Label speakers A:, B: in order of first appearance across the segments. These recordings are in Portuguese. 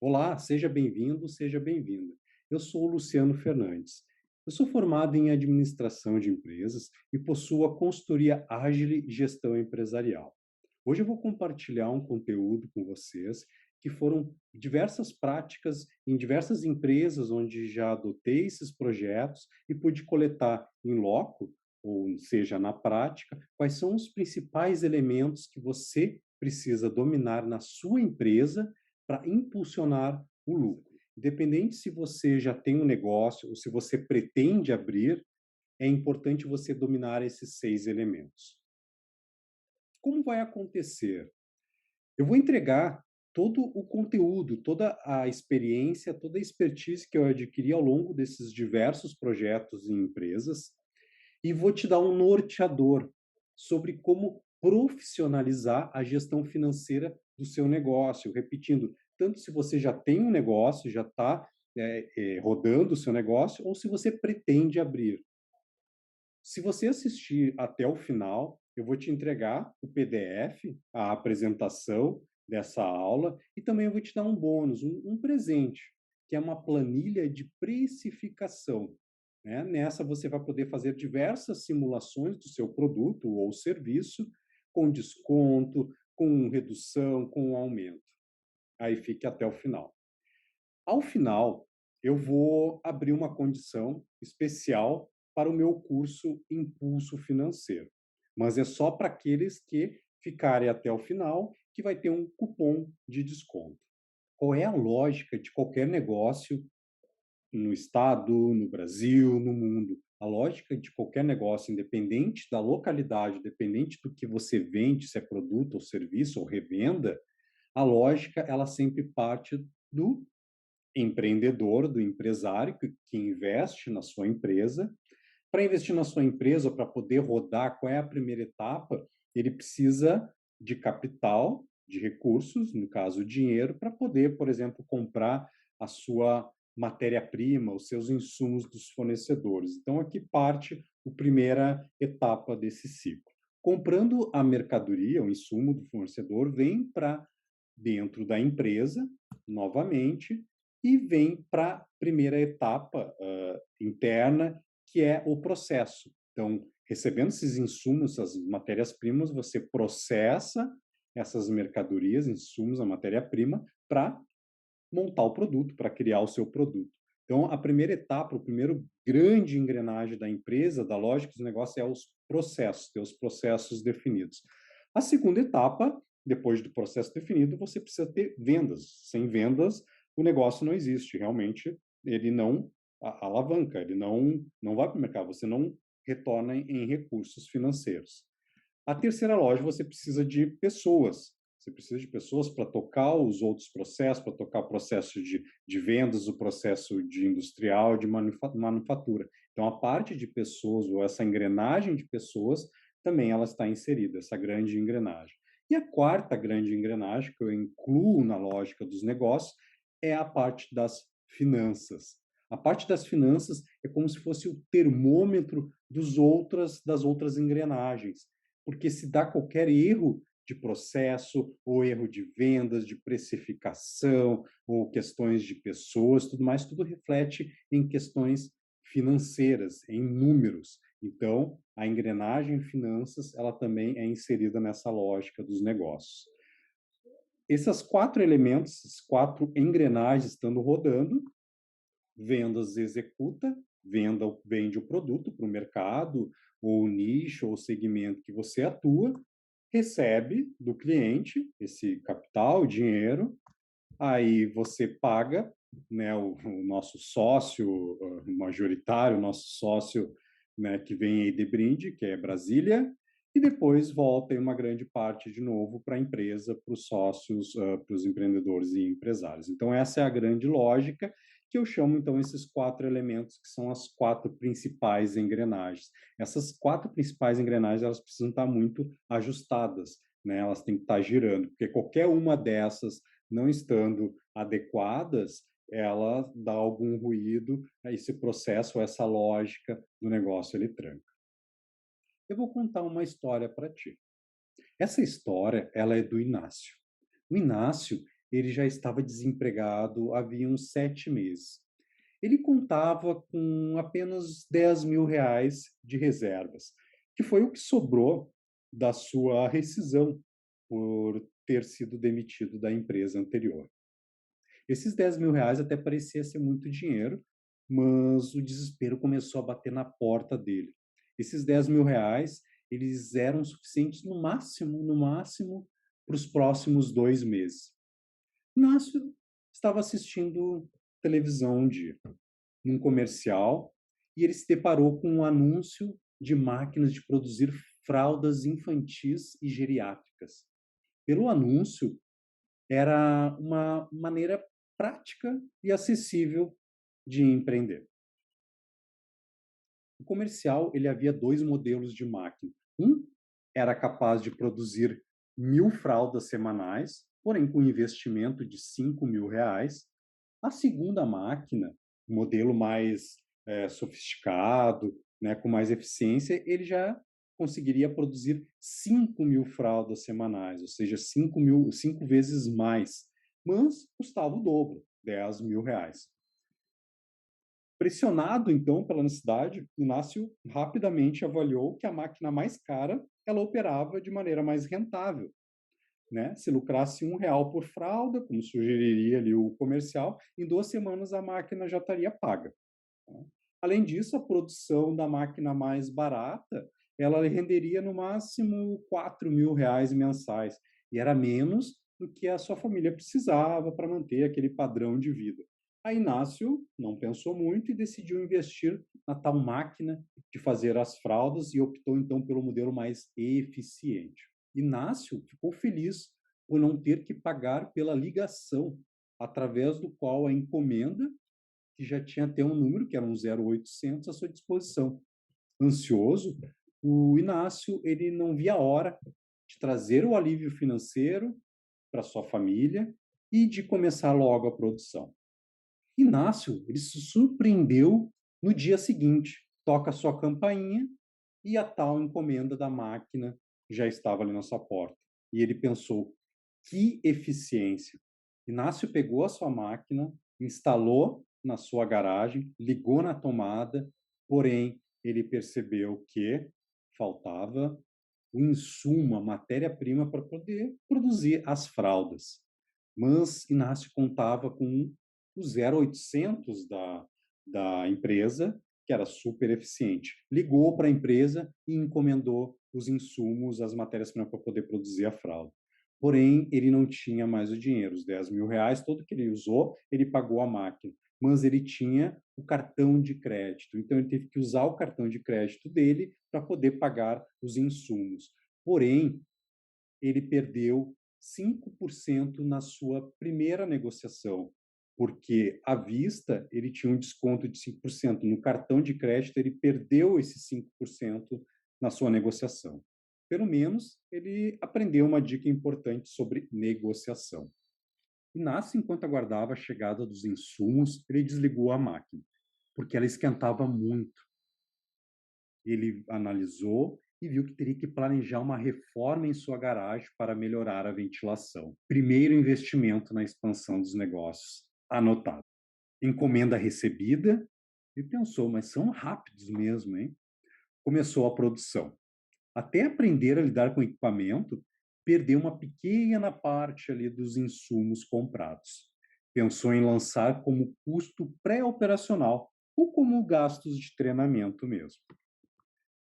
A: Olá, seja bem-vindo, seja bem-vinda. Eu sou o Luciano Fernandes. Eu sou formado em administração de empresas e possuo a consultoria Agile Gestão Empresarial. Hoje eu vou compartilhar um conteúdo com vocês que foram diversas práticas em diversas empresas onde já adotei esses projetos e pude coletar em loco, ou seja, na prática, quais são os principais elementos que você precisa dominar na sua empresa para impulsionar o lucro. Independente se você já tem um negócio ou se você pretende abrir, é importante você dominar esses 6 elementos. Como vai acontecer? Eu vou entregar todo o conteúdo, toda a experiência, toda a expertise que eu adquiri ao longo desses diversos projetos em empresas e vou te dar um norteador sobre como profissionalizar a gestão financeira do seu negócio. Repetindo, tanto se você já tem um negócio, já está rodando o seu negócio, ou se você pretende abrir. Se você assistir até o final, eu vou te entregar o PDF, a apresentação dessa aula, e também eu vou te dar um bônus, um presente, que é uma planilha de precificação. Né? Nessa você vai poder fazer diversas simulações do seu produto ou serviço, com desconto, com redução, com aumento. Aí fique até o final. Ao final, eu vou abrir uma condição especial para o meu curso Impulso Financeiro, mas é só para aqueles que ficarem até o final, que vai ter um cupom de desconto. Qual é a lógica de qualquer negócio no estado, no Brasil, no mundo? A lógica de qualquer negócio, independente da localidade, independente do que você vende, se é produto ou serviço ou revenda, a lógica ela sempre parte do empreendedor, do empresário que investe na sua empresa. Para investir na sua empresa, para poder rodar, qual é a primeira etapa? Ele precisa de capital, de recursos, no caso, dinheiro, para poder, por exemplo, comprar a sua matéria-prima, os seus insumos dos fornecedores. Então, aqui parte a primeira etapa desse ciclo. Comprando a mercadoria, o insumo do fornecedor, vem para dentro da empresa, novamente, e vem para a primeira etapa interna, que é o processo. Então, recebendo esses insumos, essas matérias-primas, você processa essas mercadorias, insumos, a matéria-prima, para montar o produto, para criar o seu produto. Então, a primeira etapa, o primeiro grande engrenagem da empresa, da lógica do negócio, é os processos, ter os processos definidos. A segunda etapa, depois do processo definido, você precisa ter vendas. Sem vendas, o negócio não existe. Realmente, ele não alavanca, ele não vai para o mercado, você não retorna em recursos financeiros. A terceira loja, você precisa de pessoas. Você precisa de pessoas para tocar os outros processos, para tocar o processo de vendas, o processo de industrial, de manufatura. Então, a parte de pessoas, ou essa engrenagem de pessoas, também ela está inserida, essa grande engrenagem. E a quarta grande engrenagem, que eu incluo na lógica dos negócios, é a parte das finanças. A parte das finanças é como se fosse o termômetro das outras engrenagens, porque se dá qualquer erro de processo, ou erro de vendas, de precificação, ou questões de pessoas, tudo mais, tudo reflete em questões financeiras, em números. Então, a engrenagem finanças, ela também é inserida nessa lógica dos negócios. Esses 4 elementos, esses 4 engrenagens estando rodando, vendas executa, vende o produto para o mercado, ou nicho, ou segmento que você atua, recebe do cliente esse capital, dinheiro, aí você paga, né, o nosso sócio majoritário, o nosso sócio, né, que vem aí de brinde, que é Brasília, e depois volta em uma grande parte de novo para a empresa, para os sócios, para os empreendedores e empresários. Então, essa é a grande lógica que eu chamo, então, esses 4 elementos, que são as 4 principais engrenagens. Essas 4 principais engrenagens, elas precisam estar muito ajustadas, né? Elas têm que estar girando, porque qualquer uma dessas não estando adequadas, ela dá algum ruído, esse processo, essa lógica do negócio, ele tranca. Eu vou contar uma história para ti. Essa história, ela é do Inácio. O Inácio, ele já estava desempregado havia uns 7 meses. Ele contava com apenas R$ 10.000 de reservas, que foi o que sobrou da sua rescisão por ter sido demitido da empresa anterior. Esses R$ 10.000 até parecia ser muito dinheiro, mas o desespero começou a bater na porta dele. Esses R$ 10.000, eles eram suficientes no máximo, para os próximos 2 meses. Inácio estava assistindo televisão um dia, num comercial, e ele se deparou com um anúncio de máquinas de produzir fraldas infantis e geriátricas. Pelo anúncio, era uma maneira prática e acessível de empreender. O comercial, ele havia 2 modelos de máquina. Um era capaz de produzir 1.000 fraldas semanais, porém com investimento de R$ 5.000. A segunda máquina, modelo mais sofisticado, né, com mais eficiência, ele já conseguiria produzir 5.000 fraldas semanais, ou seja, 5 vezes mais, mas custava o dobro, R$ 10.000. Pressionado, então, pela necessidade, Inácio rapidamente avaliou que a máquina mais cara, ela operava de maneira mais rentável, né? Se lucrasse R$ 1 por fralda, como sugeriria ali o comercial, em 2 semanas a máquina já estaria paga. Tá? Além disso, a produção da máquina mais barata, ela renderia no máximo R$ 4.000 mensais, e era menos do que a sua família precisava para manter aquele padrão de vida. Aí Inácio não pensou muito e decidiu investir na tal máquina de fazer as fraldas e optou então pelo modelo mais eficiente. Inácio ficou feliz por não ter que pagar pela ligação, através do qual a encomenda, que já tinha até um número, que era um 0800, à sua disposição. Ansioso, o Inácio ele não via a hora de trazer o alívio financeiro para sua família e de começar logo a produção. Inácio, ele se surpreendeu no dia seguinte, toca a sua campainha e a tal encomenda da máquina já estava ali na sua porta. E ele pensou, que eficiência! Inácio pegou a sua máquina, instalou na sua garagem, ligou na tomada, porém ele percebeu que faltava o insumo, a matéria-prima para poder produzir as fraldas. Mas Inácio contava com o 0800 da empresa, que era super eficiente. Ligou para a empresa e encomendou os insumos, as matérias-primas para poder produzir a fralda. Porém, ele não tinha mais o dinheiro, os R$ 10.000, todo que ele usou, ele pagou a máquina. Mas ele tinha o cartão de crédito, então ele teve que usar o cartão de crédito dele para poder pagar os insumos. Porém, ele perdeu 5% na sua primeira negociação, porque à vista ele tinha um desconto de 5%. No cartão de crédito, ele perdeu esses 5% na sua negociação. Pelo menos ele aprendeu uma dica importante sobre negociação. Inácio, enquanto aguardava a chegada dos insumos, ele desligou a máquina, porque ela esquentava muito. Ele analisou e viu que teria que planejar uma reforma em sua garagem para melhorar a ventilação. Primeiro investimento na expansão dos negócios. Anotado. Encomenda recebida. E pensou, mas são rápidos mesmo, hein? Começou a produção. Até aprender a lidar com o equipamento, perdeu uma pequena parte ali dos insumos comprados. Pensou em lançar como custo pré-operacional ou como gastos de treinamento mesmo.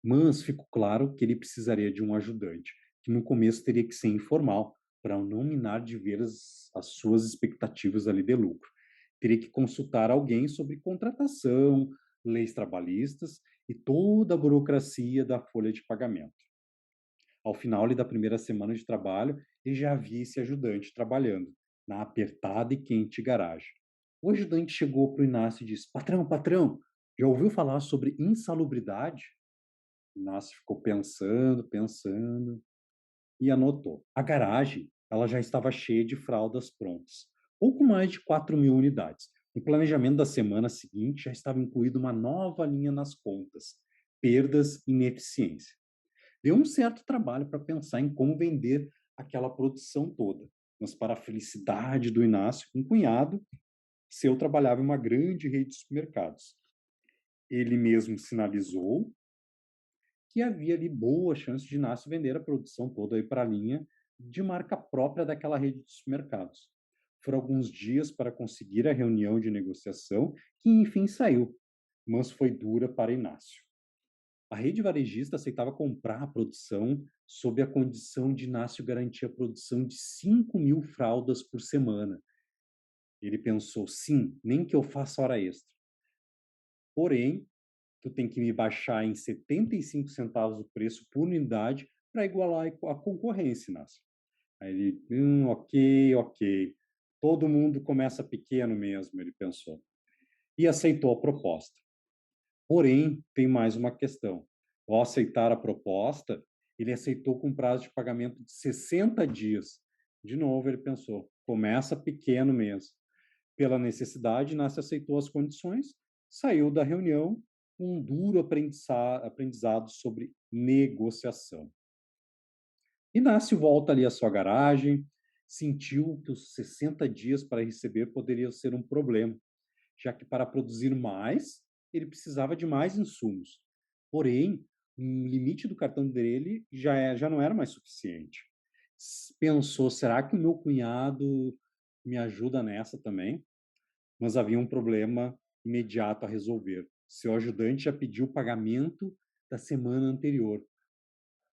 A: Mas ficou claro que ele precisaria de um ajudante, que no começo teria que ser informal, para não minar de vez as suas expectativas ali de lucro. Teria que consultar alguém sobre contratação, leis trabalhistas e toda a burocracia da folha de pagamento. Ao final ali da primeira semana de trabalho, ele já havia esse ajudante trabalhando na apertada e quente garagem. O ajudante chegou para o Inácio e disse: Patrão, patrão, já ouviu falar sobre insalubridade? Inácio ficou pensando, pensando e anotou. A garagem, ela já estava cheia de fraldas prontas, pouco mais de 4.000 unidades. No planejamento da semana seguinte, já estava incluída uma nova linha nas contas, perdas e ineficiência. Deu um certo trabalho para pensar em como vender aquela produção toda. Mas, para a felicidade do Inácio, um cunhado seu trabalhava em uma grande rede de supermercados. Ele mesmo sinalizou que havia ali boa chance de Inácio vender a produção toda aí para a linha de marca própria daquela rede de supermercados. Foram alguns dias para conseguir a reunião de negociação, que enfim saiu, mas foi dura para Inácio. A rede varejista aceitava comprar a produção sob a condição de Inácio garantir a produção de 5.000 fraldas por semana. Ele pensou, sim, nem que eu faça hora extra. Porém, tu tem que me baixar em 75 centavos o preço por unidade para igualar a concorrência, Inácio. Aí ele, ok, ok. Todo mundo começa pequeno mesmo, ele pensou. E aceitou a proposta. Porém, tem mais uma questão. Ao aceitar a proposta, ele aceitou com prazo de pagamento de 60 dias. De novo, ele pensou, começa pequeno mesmo. Pela necessidade, Inácio aceitou as condições, saiu da reunião com um duro aprendizado sobre negociação. Inácio volta ali à sua garagem, sentiu que os 60 dias para receber poderiam ser um problema, já que para produzir mais, ele precisava de mais insumos. Porém, o limite do cartão dele já não era mais suficiente. Pensou, será que o meu cunhado me ajuda nessa também? Mas havia um problema imediato a resolver. Seu ajudante já pediu o pagamento da semana anterior.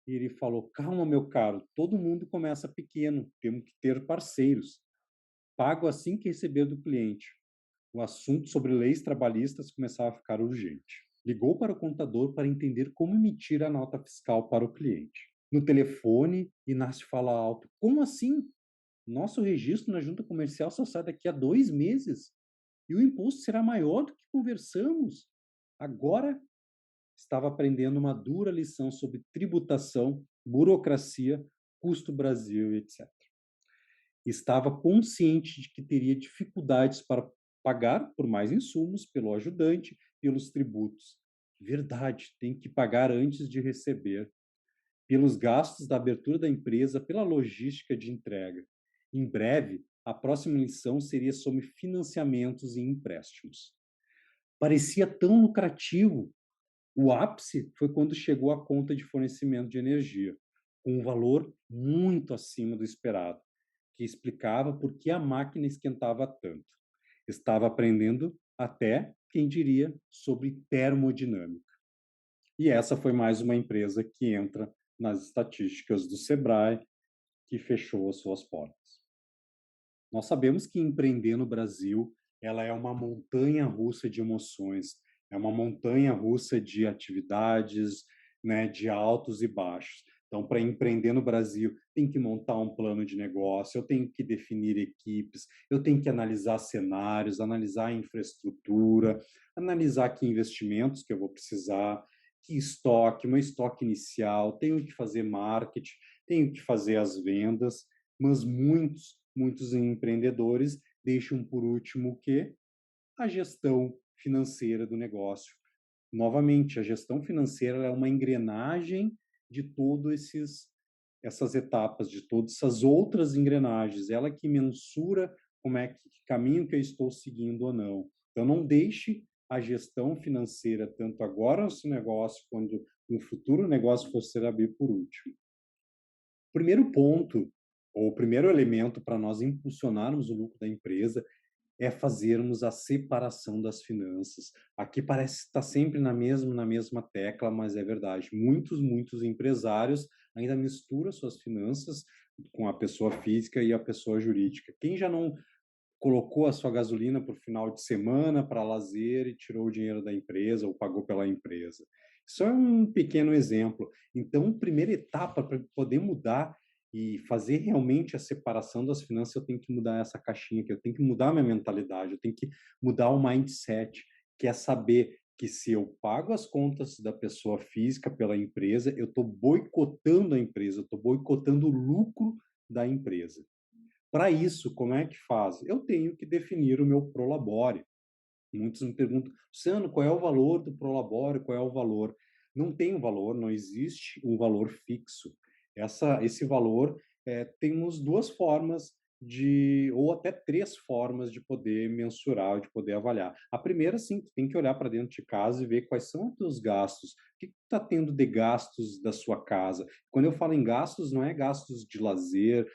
A: E ele falou: calma, meu caro, todo mundo começa pequeno, temos que ter parceiros. Pago assim que receber do cliente. O assunto sobre leis trabalhistas começava a ficar urgente. Ligou para o contador para entender como emitir a nota fiscal para o cliente. No telefone, Inácio fala alto: como assim? Nosso registro na junta comercial só sai daqui a 2 meses e o imposto será maior do que conversamos. Agora estava aprendendo uma dura lição sobre tributação, burocracia, custo Brasil, etc. Estava consciente de que teria dificuldades para pagar por mais insumos, pelo ajudante, pelos tributos. Verdade, tem que pagar antes de receber, pelos gastos da abertura da empresa, pela logística de entrega. Em breve, a próxima lição seria sobre financiamentos e empréstimos. Parecia tão lucrativo. O ápice foi quando chegou a conta de fornecimento de energia, com um valor muito acima do esperado, que explicava por que a máquina esquentava tanto. Estava aprendendo até, quem diria, sobre termodinâmica. E essa foi mais uma empresa que entra nas estatísticas do Sebrae, que fechou as suas portas. Nós sabemos que empreender no Brasil, ela é uma montanha russa de emoções, é uma montanha russa de atividades, né, de altos e baixos. Então, para empreender no Brasil, tem que montar um plano de negócio, eu tenho que definir equipes, eu tenho que analisar cenários, analisar a infraestrutura, analisar que investimentos que eu vou precisar, que estoque, meu estoque inicial, tenho que fazer marketing, tenho que fazer as vendas, mas muitos empreendedores deixam por último o quê? A gestão financeira do negócio. Novamente, a gestão financeira é uma engrenagem de todas essas etapas, de todas essas outras engrenagens. Ela que mensura como é que caminho que eu estou seguindo ou não. Então, não deixe a gestão financeira, tanto agora no seu negócio, quando no futuro negócio for ser abrir por último. O primeiro ponto, ou o primeiro elemento para nós impulsionarmos o lucro da empresa é fazermos a separação das finanças. Aqui parece estar sempre na mesma tecla, mas é verdade. Muitos empresários ainda misturam suas finanças com a pessoa física e a pessoa jurídica. Quem já não colocou a sua gasolina para o final de semana, para lazer, e tirou o dinheiro da empresa ou pagou pela empresa? Isso é um pequeno exemplo. Então, a primeira etapa para poder mudar e fazer realmente a separação das finanças, eu tenho que mudar essa caixinha aqui, eu tenho que mudar minha mentalidade, eu tenho que mudar o mindset, que é saber que se eu pago as contas da pessoa física pela empresa, eu estou boicotando a empresa, eu estou boicotando o lucro da empresa. Para isso, como é que faz? Eu tenho que definir o meu prolabore. Muitos me perguntam, Luciano, qual é o valor do prolabore? Qual é o valor? Não tem um valor, não existe um valor fixo. Esse valor, temos duas formas ou até 3 formas de poder mensurar, de poder avaliar. A primeira, sim, tu tem que olhar para dentro de casa e ver quais são os teus gastos. O que que tu tá tendo de gastos da sua casa? Quando eu falo em gastos, não é gastos de lazer,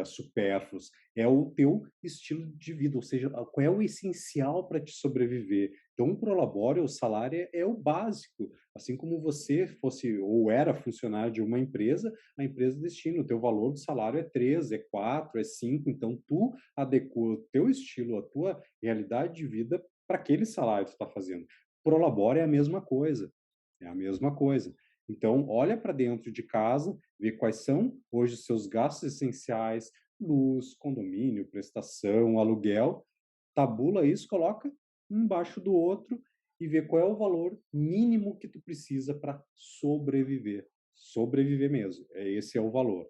A: supérfluos, é o teu estilo de vida, ou seja, qual é o essencial para te sobreviver. Então, o prolabore, o salário é o básico. Assim como você fosse ou era funcionário de uma empresa, a empresa destina, o teu valor do salário é 3, é 4, é 5. Então tu adequa o teu estilo, a tua realidade de vida para aquele salário que tu está fazendo. Prolabore é a mesma coisa, é a mesma coisa. Então, olha para dentro de casa, vê quais são hoje os seus gastos essenciais, luz, condomínio, prestação, aluguel, tabula isso, coloca um embaixo do outro e vê qual é o valor mínimo que tu precisa para sobreviver. Sobreviver mesmo, esse é o valor,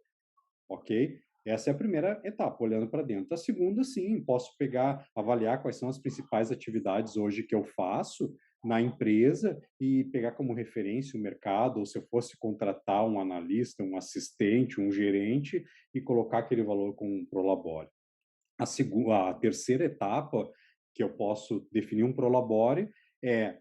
A: ok? Essa é a primeira etapa, olhando para dentro. A segunda, sim, posso pegar, avaliar quais são as principais atividades hoje que eu faço na empresa e pegar como referência o mercado, ou se eu fosse contratar um analista, um assistente, um gerente, e colocar aquele valor com um Prolabore. A terceira etapa que eu posso definir um Prolabore é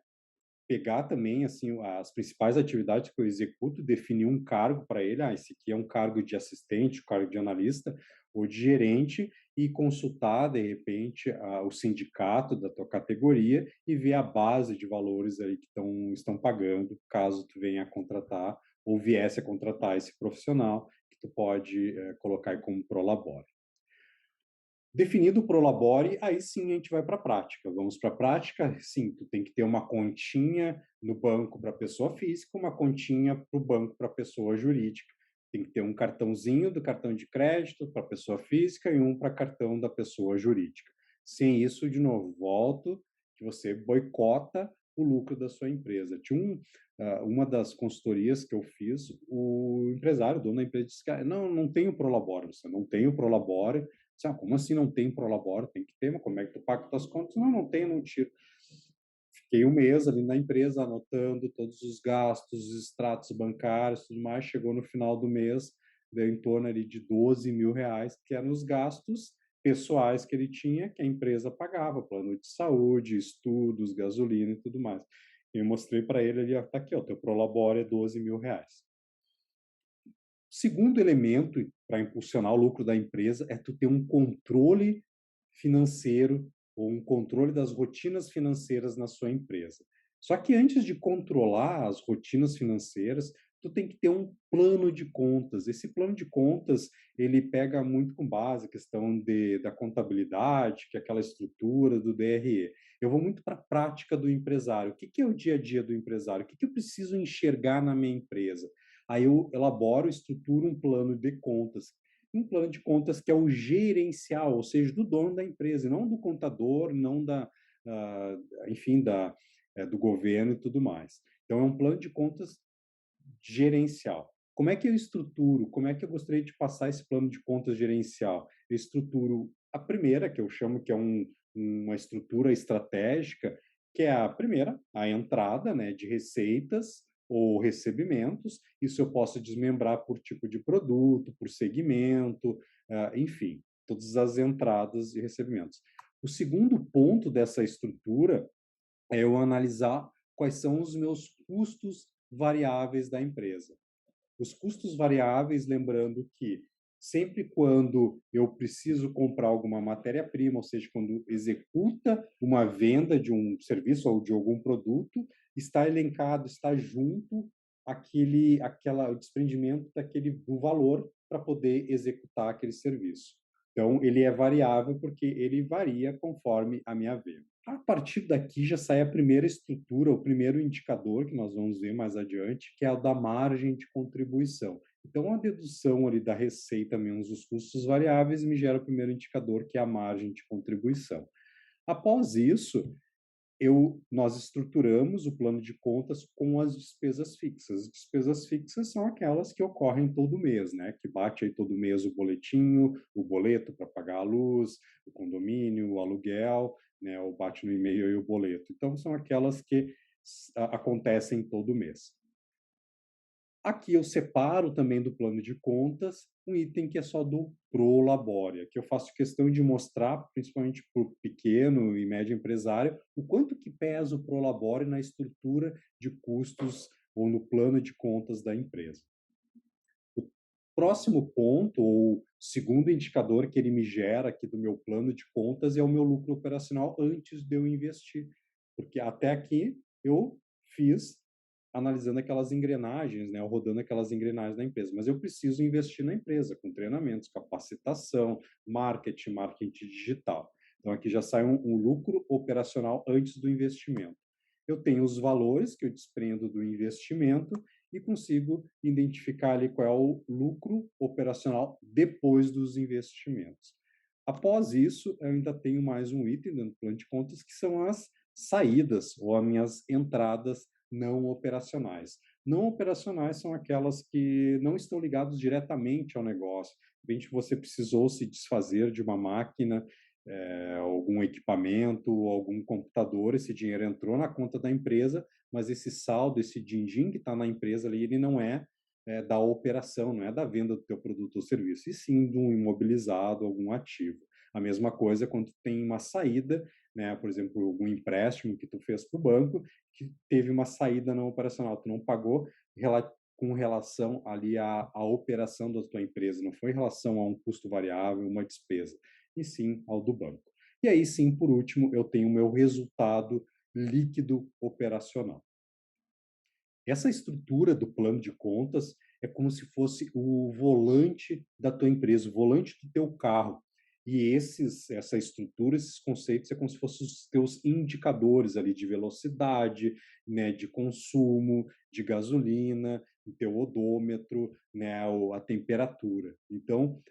A: pegar também assim as principais atividades que eu executo, definir um cargo para ele, esse aqui é um cargo de assistente, um cargo de analista ou de gerente, e consultar de repente o sindicato da tua categoria e ver a base de valores aí que estão pagando, caso tu venha a contratar ou viesse a contratar esse profissional, que tu pode colocar aí como prolabore. Definido o Prolabore, aí sim a gente vai para a prática. Vamos para a prática? Sim, tu tem que ter uma continha no banco para pessoa física, uma continha para o banco para pessoa jurídica. Tem que ter um cartãozinho do cartão de crédito para pessoa física e um para cartão da pessoa jurídica. Sem isso, de novo, volto que você boicota o lucro da sua empresa. Uma das consultorias que eu fiz, o empresário, o dono da empresa, disse que não, não tem o Prolabore, você não tem o Prolabore. Como assim não tem Prolabore? Tem que ter, mas como é que tu paga tuas contas? Não, não tem, não tiro. Fiquei um mês ali na empresa anotando todos os gastos, os extratos bancários, tudo mais. Chegou no final do mês, deu em torno ali de R$ 12.000, que eram os gastos pessoais que ele tinha, que a empresa pagava, plano de saúde, estudos, gasolina e tudo mais. Eu mostrei para ele ali, ó, tá aqui, ó, teu Prolabore é R$ 12.000. Segundo elemento para impulsionar o lucro da empresa é tu ter um controle financeiro ou um controle das rotinas financeiras na sua empresa. Só que antes de controlar as rotinas financeiras, tu tem que ter um plano de contas. Esse plano de contas, ele pega muito com base a questão da contabilidade, que é aquela estrutura do DRE. Eu vou muito para a prática do empresário. O que que é o dia a dia do empresário? O que que eu preciso enxergar na minha empresa? Aí eu elaboro, estruturo um plano de contas. Um plano de contas que é o gerencial, ou seja, do dono da empresa, não do contador, não enfim, do governo e tudo mais. Então, é um plano de contas gerencial. Como é que eu estruturo? Como é que eu gostaria de passar esse plano de contas gerencial? Eu estruturo a primeira, que eu chamo que é uma estrutura estratégica, que é a primeira, a entrada, né, de receitas ou recebimentos. Isso eu posso desmembrar por tipo de produto, por segmento, enfim, todas as entradas e recebimentos. O segundo ponto dessa estrutura é eu analisar quais são os meus custos variáveis da empresa. Os custos variáveis, lembrando que sempre quando eu preciso comprar alguma matéria-prima, ou seja, quando executa uma venda de um serviço ou de algum produto, está elencado, está junto o desprendimento do valor para poder executar aquele serviço. Então, ele é variável porque ele varia conforme a minha venda. A partir daqui já sai a primeira estrutura, o primeiro indicador que nós vamos ver mais adiante, que é o da margem de contribuição. Então, a dedução ali da receita menos os custos variáveis me gera o primeiro indicador, que é a margem de contribuição. Após isso, nós estruturamos o plano de contas com as despesas fixas. As despesas fixas são aquelas que ocorrem todo mês, né? Que bate aí todo mês o boletinho, o boleto para pagar a luz, o condomínio, o aluguel, né? Ou bate no e-mail e o boleto. Então, são aquelas que acontecem todo mês. Aqui eu separo também do plano de contas um item que é só do Prolabore, que eu faço questão de mostrar, principalmente para o pequeno e médio empresário, o quanto que pesa o Prolabore na estrutura de custos ou no plano de contas da empresa. O próximo ponto, ou segundo indicador que ele me gera aqui do meu plano de contas, é o meu lucro operacional antes de eu investir. Porque até aqui eu fiz analisando aquelas engrenagens, né, rodando aquelas engrenagens da empresa. Mas eu preciso investir na empresa com treinamentos, capacitação, marketing digital. Então aqui já sai um lucro operacional antes do investimento. Eu tenho os valores que eu desprendo do investimento e consigo identificar ali qual é o lucro operacional depois dos investimentos. Após isso, eu ainda tenho mais um item dentro do plano de contas, que são as saídas ou as minhas entradas não operacionais. Não operacionais são aquelas que não estão ligadas diretamente ao negócio. De repente, você precisou se desfazer de uma máquina, algum equipamento, algum computador, esse dinheiro entrou na conta da empresa, mas esse saldo, esse din-din que está na empresa ali, ele não é da operação, não é da venda do teu produto ou serviço, e sim de um imobilizado, algum ativo. A mesma coisa quando tem uma saída, né, por exemplo, algum empréstimo que tu fez para o banco, que teve uma saída não operacional, tu não pagou com relação ali à operação da tua empresa, não foi em relação a um custo variável, uma despesa, e sim ao do banco. E aí sim, por último, eu tenho o meu resultado líquido operacional. Essa estrutura do plano de contas é como se fosse o volante da tua empresa, o volante do teu carro. E essa estrutura, esses conceitos, é como se fossem os teus indicadores ali de velocidade, né, de consumo, de gasolina, o teu odômetro, né, a temperatura. Então,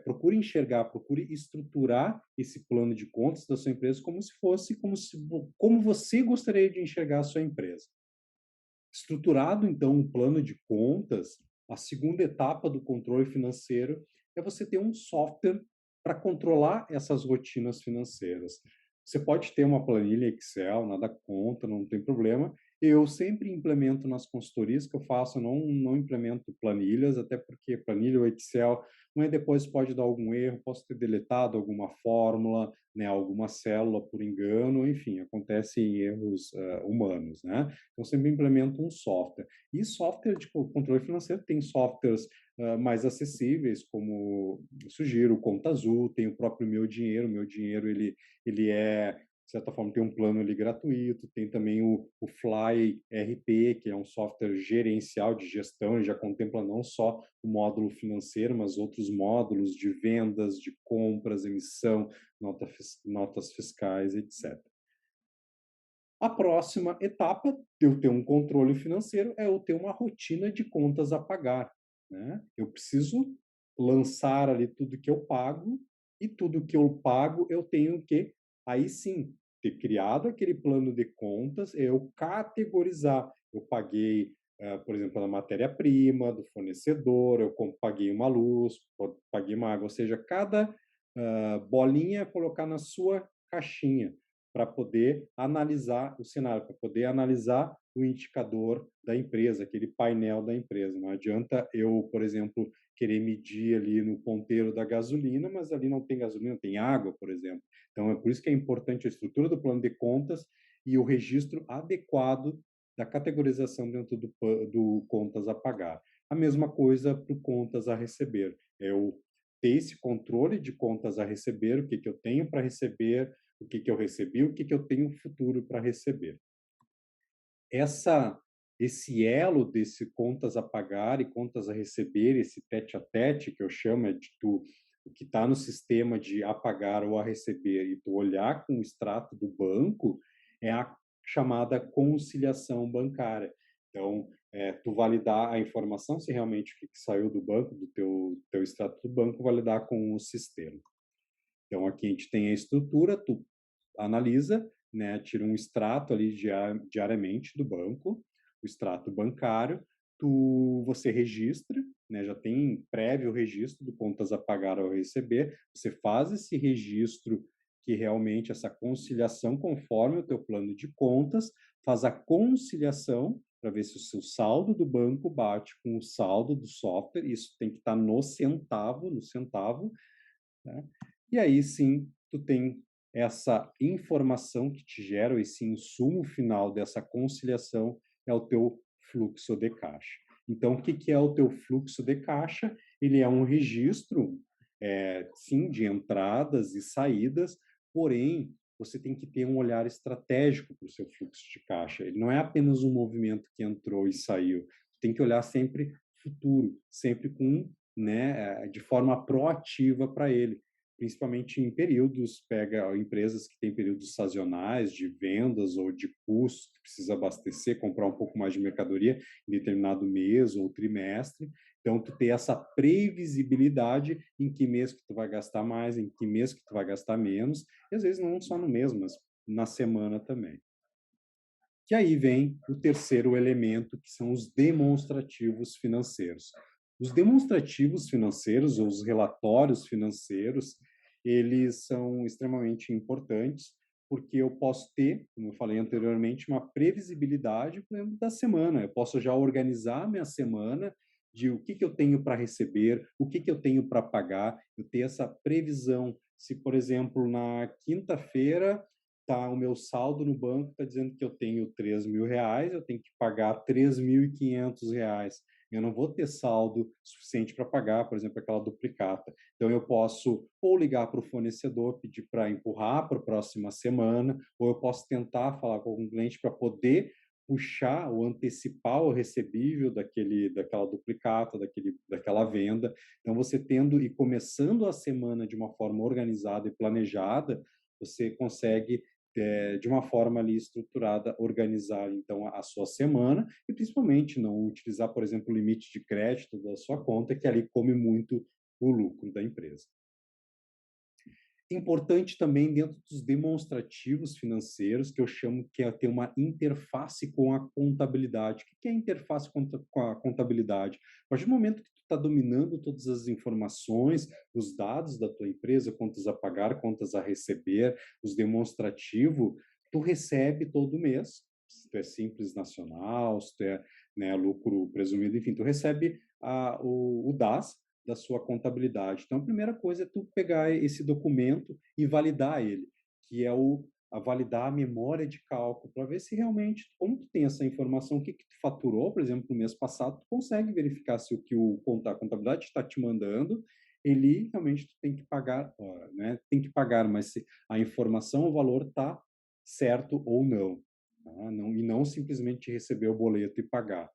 A: procure enxergar, procure estruturar esse plano de contas da sua empresa como se fosse como você gostaria de enxergar a sua empresa. Estruturado, então, um plano de contas, a segunda etapa do controle financeiro é você ter um software para controlar essas rotinas financeiras. Você pode ter uma planilha Excel, nada contra, não tem problema. Eu sempre implemento nas consultorias que eu faço, não implemento planilhas, até porque planilha ou Excel, depois pode dar algum erro, posso ter deletado alguma fórmula, né, alguma célula por engano, enfim, acontecem erros humanos, né? Então, sempre implemento um software. E software de controle financeiro tem softwares mais acessíveis, como eu sugiro, o Conta Azul, tem o próprio Meu Dinheiro ele de certa forma, tem um plano ali gratuito, tem também o Fly RP, que é um software gerencial de gestão, ele já contempla não só o módulo financeiro, mas outros módulos de vendas, de compras, emissão, notas fiscais, etc. A próxima etapa de eu ter um controle financeiro é eu ter uma rotina de contas a pagar, né? Eu preciso lançar ali tudo que eu pago e tudo que eu pago eu tenho que, aí sim, ter criado aquele plano de contas, eu categorizar. Eu paguei, por exemplo, a matéria-prima do fornecedor, eu paguei uma luz, paguei uma água, ou seja, cada bolinha colocar na sua caixinha para poder analisar o cenário, para poder analisar o indicador da empresa, aquele painel da empresa. Não adianta eu, por exemplo, querer medir ali no ponteiro da gasolina, mas ali não tem gasolina, tem água, por exemplo. Então, é por isso que é importante a estrutura do plano de contas e o registro adequado da categorização dentro do contas a pagar. A mesma coisa para o contas a receber. Eu ter esse controle de contas a receber, o que eu tenho para receber, o que eu recebi, o que eu tenho futuro para receber. Esse elo desse contas a pagar e contas a receber, esse tete a tete que eu chamo, de o que está no sistema de a pagar ou a receber e tu olhar com o extrato do banco, é a chamada conciliação bancária. Então, tu validar a informação, se realmente o que saiu do banco, do teu extrato do banco, validar com o sistema. Então, aqui a gente tem a estrutura, tu analisa, né, tira um extrato ali diariamente do banco, o extrato bancário, você registra, né, já tem prévio registro do contas a pagar ou a receber, você faz esse registro que realmente essa conciliação conforme o teu plano de contas, faz a conciliação, para ver se o seu saldo do banco bate com o saldo do software, isso tem que estar no centavo, né? E aí sim, tu tem essa informação que te gera, esse insumo final dessa conciliação é o teu fluxo de caixa. Então, o que que é o teu fluxo de caixa? Ele é um registro, sim, de entradas e saídas, porém, você tem que ter um olhar estratégico para o seu fluxo de caixa. Ele não é apenas um movimento que entrou e saiu. Tem que olhar sempre futuro, sempre com, né, de forma proativa para ele, principalmente em períodos, pega empresas que têm períodos sazonais de vendas ou de custos, que precisa abastecer, comprar um pouco mais de mercadoria em determinado mês ou trimestre. Então, tu ter essa previsibilidade em que mês que tu vai gastar mais, em que mês que tu vai gastar menos, e às vezes não só no mês, mas na semana também. Que aí vem o terceiro elemento, que são os demonstrativos financeiros. Os demonstrativos financeiros, ou os relatórios financeiros, eles são extremamente importantes, porque eu posso ter, como eu falei anteriormente, uma previsibilidade, por exemplo, da semana. Eu posso já organizar minha semana de o que eu tenho para receber, o que eu tenho para pagar, eu ter essa previsão. Se, por exemplo, na quinta-feira tá o meu saldo no banco está dizendo que eu tenho R$ 3.000, eu tenho que pagar R$ 3.500. Eu não vou ter saldo suficiente para pagar, por exemplo, aquela duplicata. Então, eu posso ou ligar para o fornecedor, pedir para empurrar para a próxima semana, ou eu posso tentar falar com algum cliente para poder puxar ou antecipar o recebível daquela duplicata, daquela venda. Então, você tendo e começando a semana de uma forma organizada e planejada, você consegue de uma forma ali estruturada, organizar então a sua semana e principalmente não utilizar, por exemplo, o limite de crédito da sua conta, que ali come muito o lucro da empresa. Importante também dentro dos demonstrativos financeiros, que eu chamo que é ter uma interface com a contabilidade. O que é a interface com a contabilidade? A partir do momento que tu está dominando todas as informações, os dados da tua empresa, contas a pagar, contas a receber, os demonstrativos, tu recebe todo mês. Se tu é simples nacional, se tu é, né, lucro presumido, enfim, tu recebe o DAS, da sua contabilidade. Então, a primeira coisa é tu pegar esse documento e validar ele, que é a validar a memória de cálculo, para ver se realmente, como tu tem essa informação, o que que tu faturou, por exemplo, no mês passado, tu consegue verificar se o que a contabilidade está te mandando, ele realmente tu tem que pagar, né? Tem que pagar, mas se a informação, o valor está certo ou não, tá? Não, e não simplesmente receber o boleto e pagar.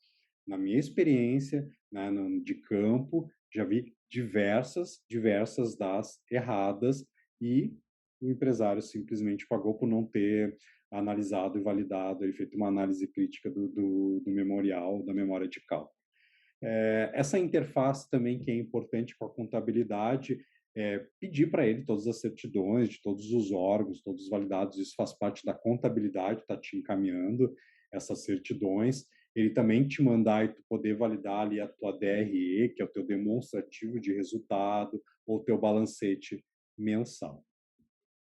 A: Na minha experiência, né, de campo, já vi diversas das erradas e o empresário simplesmente pagou por não ter analisado e validado, ele feito uma análise crítica do memorial, da memória de cálculo. Essa interface também que é importante com a contabilidade, pedir para ele todas as certidões de todos os órgãos, todos os validados, isso faz parte da contabilidade, está te encaminhando essas certidões. Ele também te mandar e tu poder validar ali a tua DRE, que é o teu demonstrativo de resultado, ou o teu balancete mensal.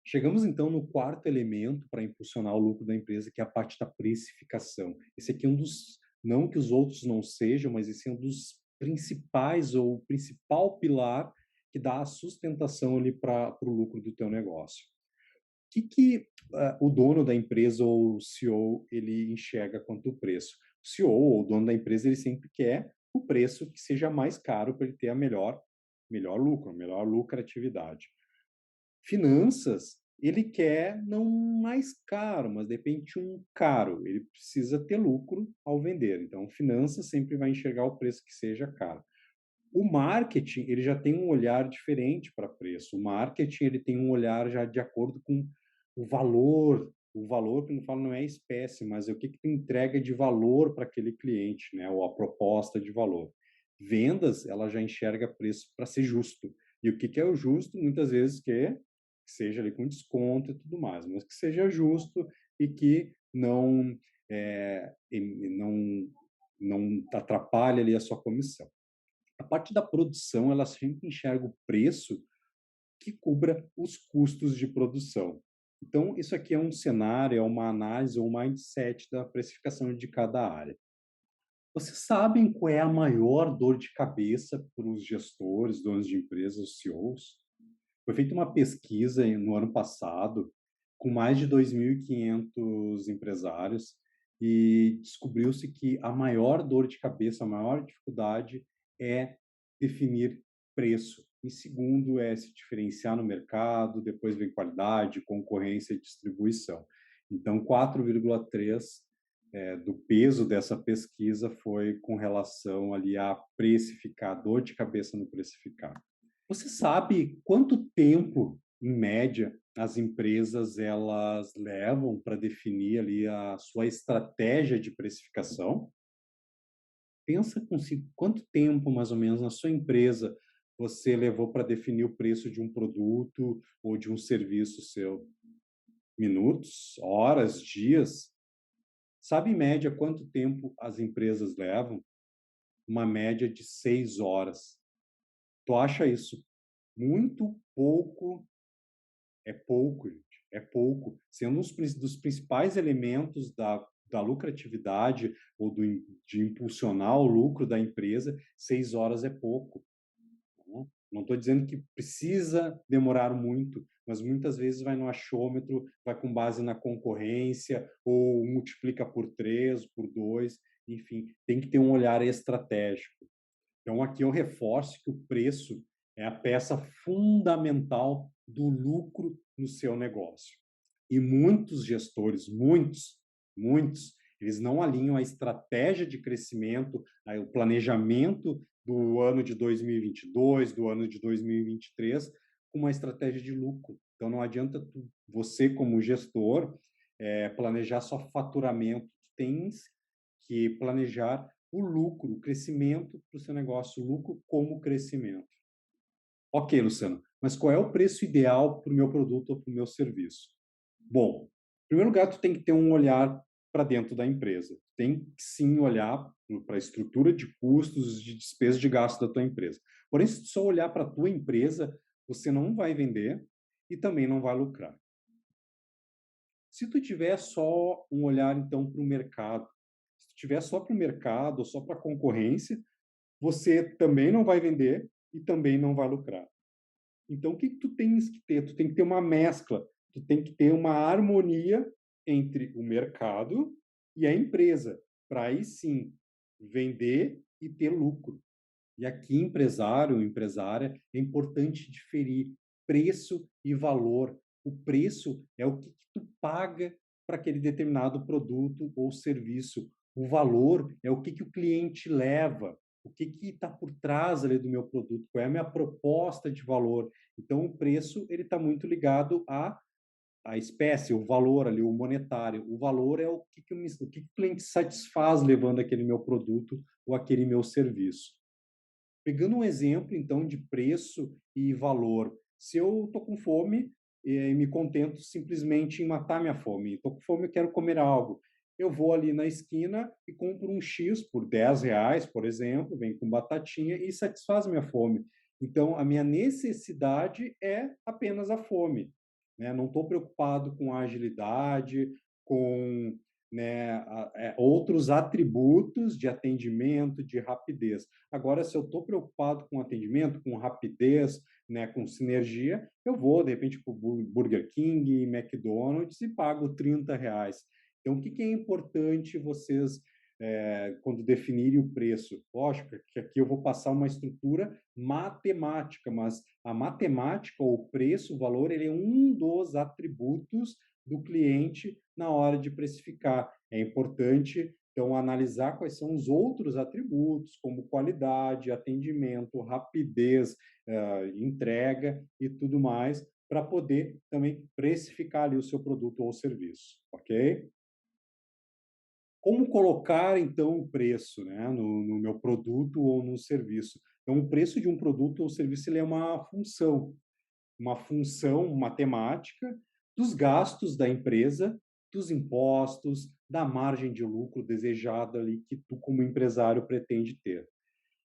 A: Chegamos então no quarto elemento para impulsionar o lucro da empresa, que é a parte da precificação. Esse aqui é um dos, não que os outros não sejam, mas esse é um dos principais ou o principal pilar que dá a sustentação ali para o lucro do teu negócio. O que o dono da empresa ou o CEO ele enxerga quanto o preço? O CEO ou o dono da empresa ele sempre quer o preço que seja mais caro para ele ter a melhor lucro, a melhor lucratividade. Finanças, ele quer não mais caro, mas de repente um caro. Ele precisa ter lucro ao vender. Então, finanças sempre vai enxergar o preço que seja caro. O marketing, ele já tem um olhar diferente para preço. O marketing, ele tem um olhar já de acordo com o valor que não falo não é espécie, mas é o que que tu entrega de valor para aquele cliente, né? Ou a proposta de valor. Vendas, ela já enxerga preço para ser justo. E o que que é o justo? Muitas vezes que seja ali com desconto e tudo mais, mas que seja justo e que não não atrapalhe ali a sua comissão. A parte da produção, ela sempre enxerga o preço que cubra os custos de produção. Então, isso aqui é um cenário, é uma análise ou um mindset da precificação de cada área. Vocês sabem qual é a maior dor de cabeça para os gestores, donos de empresas, os CEOs? Foi feita uma pesquisa no ano passado com mais de 2.500 empresários e descobriu-se que a maior dor de cabeça, a maior dificuldade é definir preço. Em segundo é se diferenciar no mercado, depois vem qualidade, concorrência e distribuição. Então, 4,3 do peso dessa pesquisa foi com relação ali a precificar, dor de cabeça no precificar. Você sabe quanto tempo, em média, as empresas elas levam para definir ali a sua estratégia de precificação? Pensa consigo, quanto tempo, mais ou menos, na sua empresa você levou para definir o preço de um produto ou de um serviço seu? Minutos, horas, dias? Sabe, em média, quanto tempo as empresas levam? Uma média de 6 horas. Tu acha isso muito pouco? É pouco, gente, é pouco. Sendo dos principais elementos da lucratividade ou de impulsionar o lucro da empresa, 6 horas é pouco. Né? Não estou dizendo que precisa demorar muito, mas muitas vezes vai no achômetro, vai com base na concorrência, ou multiplica por 3, por 2, enfim, tem que ter um olhar estratégico. Então, aqui eu reforço que o preço é a peça fundamental do lucro no seu negócio. E muitos gestores, muitos, eles não alinham a estratégia de crescimento, o planejamento do ano de 2022, do ano de 2023, com uma estratégia de lucro. Então, não adianta você, como gestor, planejar só faturamento. Tu tens que planejar o lucro, o crescimento para o seu negócio, o lucro como crescimento. Ok, Luciano, mas qual é o preço ideal para o meu produto ou para o meu serviço? Bom, em primeiro lugar, tu tem que ter um olhar para dentro da empresa. Tem que sim olhar para a estrutura de custos, de despesas de gasto da tua empresa. Porém, se tu só olhar para a tua empresa, você não vai vender e também não vai lucrar. Se tu tiver só um olhar, então, para o mercado, se tu tiver só para o mercado ou só para a concorrência, você também não vai vender e também não vai lucrar. Então, o que que tu tens que ter? Tu tem que ter uma mescla, tu tem que ter uma harmonia entre o mercado e a empresa, para aí sim vender e ter lucro. E aqui, empresário, empresária, é importante diferir preço e valor. O preço é o que tu paga para aquele determinado produto ou serviço. O valor é o que o cliente leva, o que está por trás ali do meu produto, qual é a minha proposta de valor. Então, o preço ele está muito ligado à espécie, o valor ali, o monetário. O valor é o que o cliente satisfaz levando aquele meu produto ou aquele meu serviço. Pegando um exemplo, então, de preço e valor. Se eu estou com fome e me contento simplesmente em matar minha fome, estou com fome, eu quero comer algo. Eu vou ali na esquina e compro um X por R$ 10, por exemplo, vem com batatinha e satisfaz minha fome. Então, a minha necessidade é apenas a fome. Né? Não estou preocupado com a agilidade, com né, outros atributos de atendimento, de rapidez. Agora, se eu estou preocupado com atendimento, com rapidez, né, com sinergia, eu vou, de repente, para o Burger King, McDonald's e pago R$ 30. Então, o que é importante vocês, quando definirem o preço? Lógico que aqui eu vou passar uma estrutura matemática, mas a matemática, o preço, o valor, ele é um dos atributos do cliente na hora de precificar. É importante, então, analisar quais são os outros atributos, como qualidade, atendimento, rapidez, entrega e tudo mais, para poder também precificar ali o seu produto ou serviço, ok? Como colocar, então, o preço, né, no meu produto ou no serviço? Então, o preço de um produto ou serviço ele é uma função matemática dos gastos da empresa, dos impostos, da margem de lucro desejada ali que tu, como empresário, pretende ter.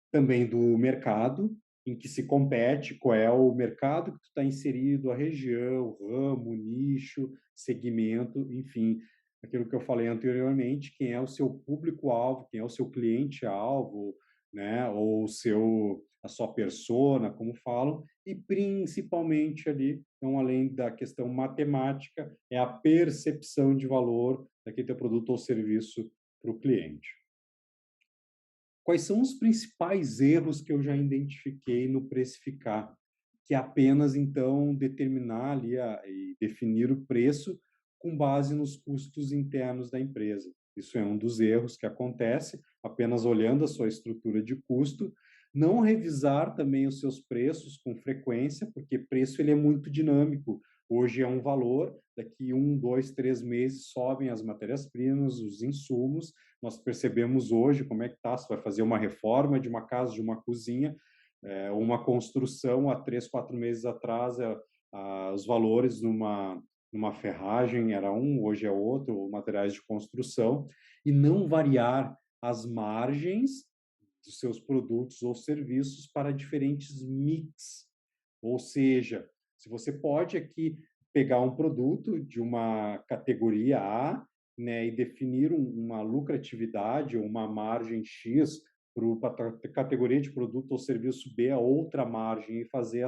A: Também do mercado em que se compete, qual é o mercado que tu está inserido, a região, ramo, nicho, segmento, enfim, aquilo que eu falei anteriormente, quem é o seu público-alvo, quem é o seu cliente-alvo, né, ou a sua persona, como falam, e principalmente ali, então, além da questão matemática, é a percepção de valor daquele teu produto ou serviço para o cliente. Quais são os principais erros que eu já identifiquei no precificar? Que é apenas, então, determinar ali e definir o preço com base nos custos internos da empresa. Isso é um dos erros que acontece, apenas olhando a sua estrutura de custo, não revisar também os seus preços com frequência, porque preço ele é muito dinâmico. Hoje é um valor, daqui 1, 2, 3 meses sobem as matérias-primas, os insumos. Nós percebemos hoje como é que está, se vai fazer uma reforma de uma casa, de uma cozinha, uma construção há 3, 4 meses atrás, os valores numa ferragem era um, hoje é outro, materiais de construção, e não variar as margens dos seus produtos ou serviços para diferentes mix. Ou seja, se você pode aqui pegar um produto de uma categoria A, né, e definir uma lucratividade ou uma margem X para a categoria de produto ou serviço B, a outra margem, e fazer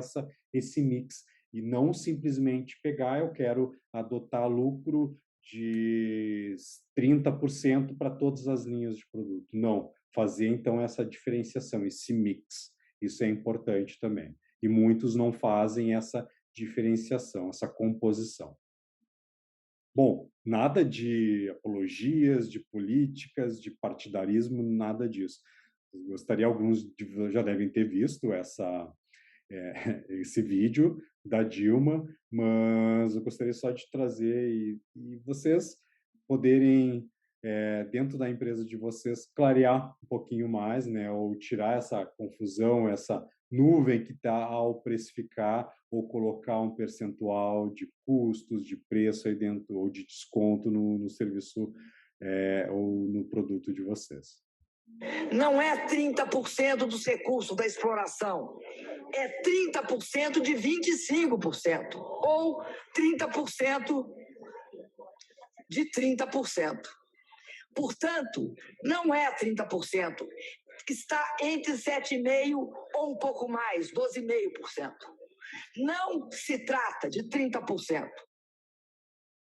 A: esse mix. E não simplesmente pegar, eu quero adotar lucro de 30% para todas as linhas de produto. Não, fazer então essa diferenciação, esse mix. Isso é importante também. E muitos não fazem essa diferenciação, essa composição. Bom, nada de apologias, de políticas, de partidarismo, nada disso. Gostaria, alguns já devem ter visto esse vídeo da Dilma, mas eu gostaria só de trazer e vocês poderem, dentro da empresa de vocês, clarear um pouquinho mais, né, ou tirar essa confusão, essa nuvem que está ao precificar ou colocar um percentual de custos, de preço aí dentro, ou de desconto no serviço ou no produto de vocês.
B: Não é 30% dos recursos da exploração, é 30% de 25%, ou 30% de 30%. Portanto, não é 30%, está entre 7,5% ou um pouco mais, 12,5%. Não se trata de 30%.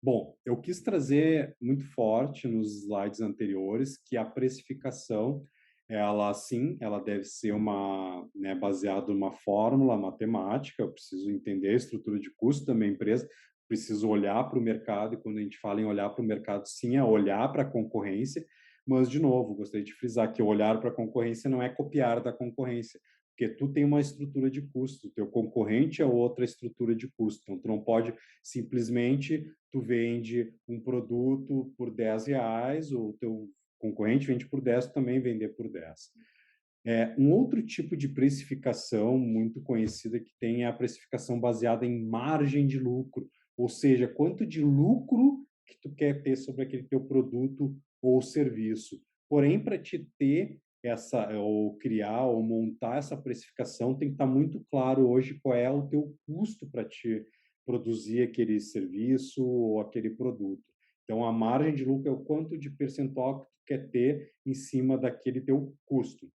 A: Bom, eu quis trazer muito forte nos slides anteriores que a precificação, ela sim, ela deve ser né, baseada numa fórmula matemática. Eu preciso entender a estrutura de custo da minha empresa, preciso olhar para o mercado, e quando a gente fala em olhar para o mercado, sim, é olhar para a concorrência, mas, de novo, gostaria de frisar que olhar para a concorrência não é copiar da concorrência, porque tu tem uma estrutura de custo, o teu concorrente é outra estrutura de custo, então tu não pode simplesmente tu vende um produto por R$ 10, o teu concorrente vende por 10, tu também vender por 10. Um outro tipo de precificação muito conhecida que tem é a precificação baseada em margem de lucro, ou seja, quanto de lucro que tu quer ter sobre aquele teu produto ou serviço. Porém, para te ter ou criar, ou montar essa precificação, tem que estar muito claro hoje qual é o teu custo para te produzir aquele serviço ou aquele produto. Então, a margem de lucro é o quanto de percentual que tu quer ter em cima daquele teu custo.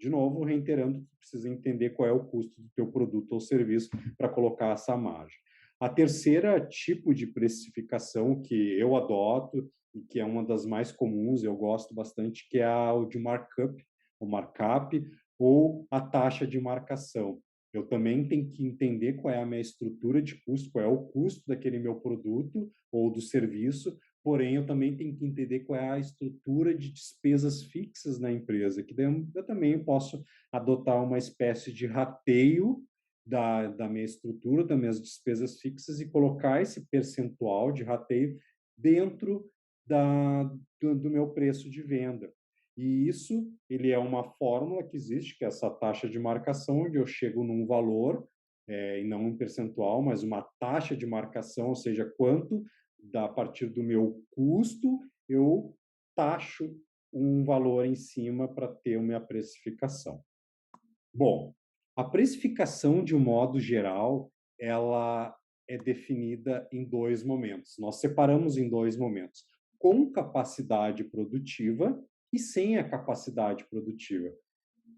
A: De novo, reiterando, tu precisa entender qual é o custo do teu produto ou serviço para colocar essa margem. A terceira tipo de precificação que eu adoto e que é uma das mais comuns, eu gosto bastante, que é o de markup, o markup ou a taxa de marcação. Eu também tenho que entender qual é a minha estrutura de custo, qual é o custo daquele meu produto ou do serviço, porém eu também tenho que entender qual é a estrutura de despesas fixas na empresa, que daí eu também posso adotar uma espécie de rateio da minha estrutura, das minhas despesas fixas e colocar esse percentual de rateio dentro do meu preço de venda. E isso, ele é uma fórmula que existe, que é essa taxa de marcação, onde eu chego num valor, e não um percentual, mas uma taxa de marcação, ou seja, quanto, a partir do meu custo, eu taxo um valor em cima para ter a minha precificação. Bom, a precificação, de um modo geral, ela é definida em dois momentos. Nós separamos em dois momentos. com capacidade produtiva e sem a capacidade produtiva.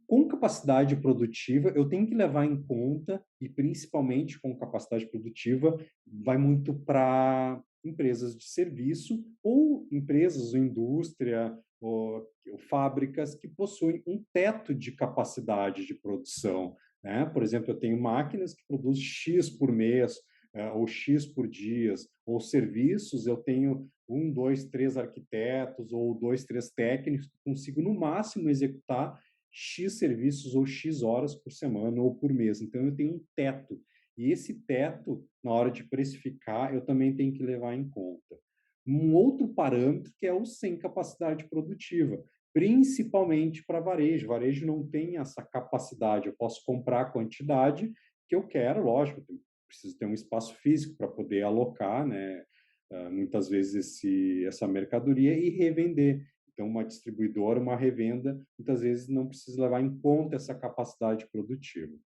A: Com capacidade produtiva, eu tenho que levar em conta, e principalmente com capacidade produtiva, vai muito para empresas de serviço ou empresas ou indústria ou fábricas que possuem um teto de capacidade de produção, né? Por exemplo, eu tenho máquinas que produzem X por mês, ou X por dias, ou serviços, eu tenho um, dois, três arquitetos ou dois, três técnicos que consigo no máximo executar X serviços ou X horas por semana ou por mês. Então, eu tenho um teto. E esse teto, na hora de precificar, eu também tenho que levar em conta. Um outro parâmetro que é o sem capacidade produtiva, principalmente para varejo. Varejo não tem essa capacidade. Eu posso comprar a quantidade que eu quero, lógico, eu preciso ter um espaço físico para poder alocar, né, muitas vezes essa mercadoria e revender. Então, uma distribuidora, uma revenda, muitas vezes não precisa levar em conta essa capacidade produtiva.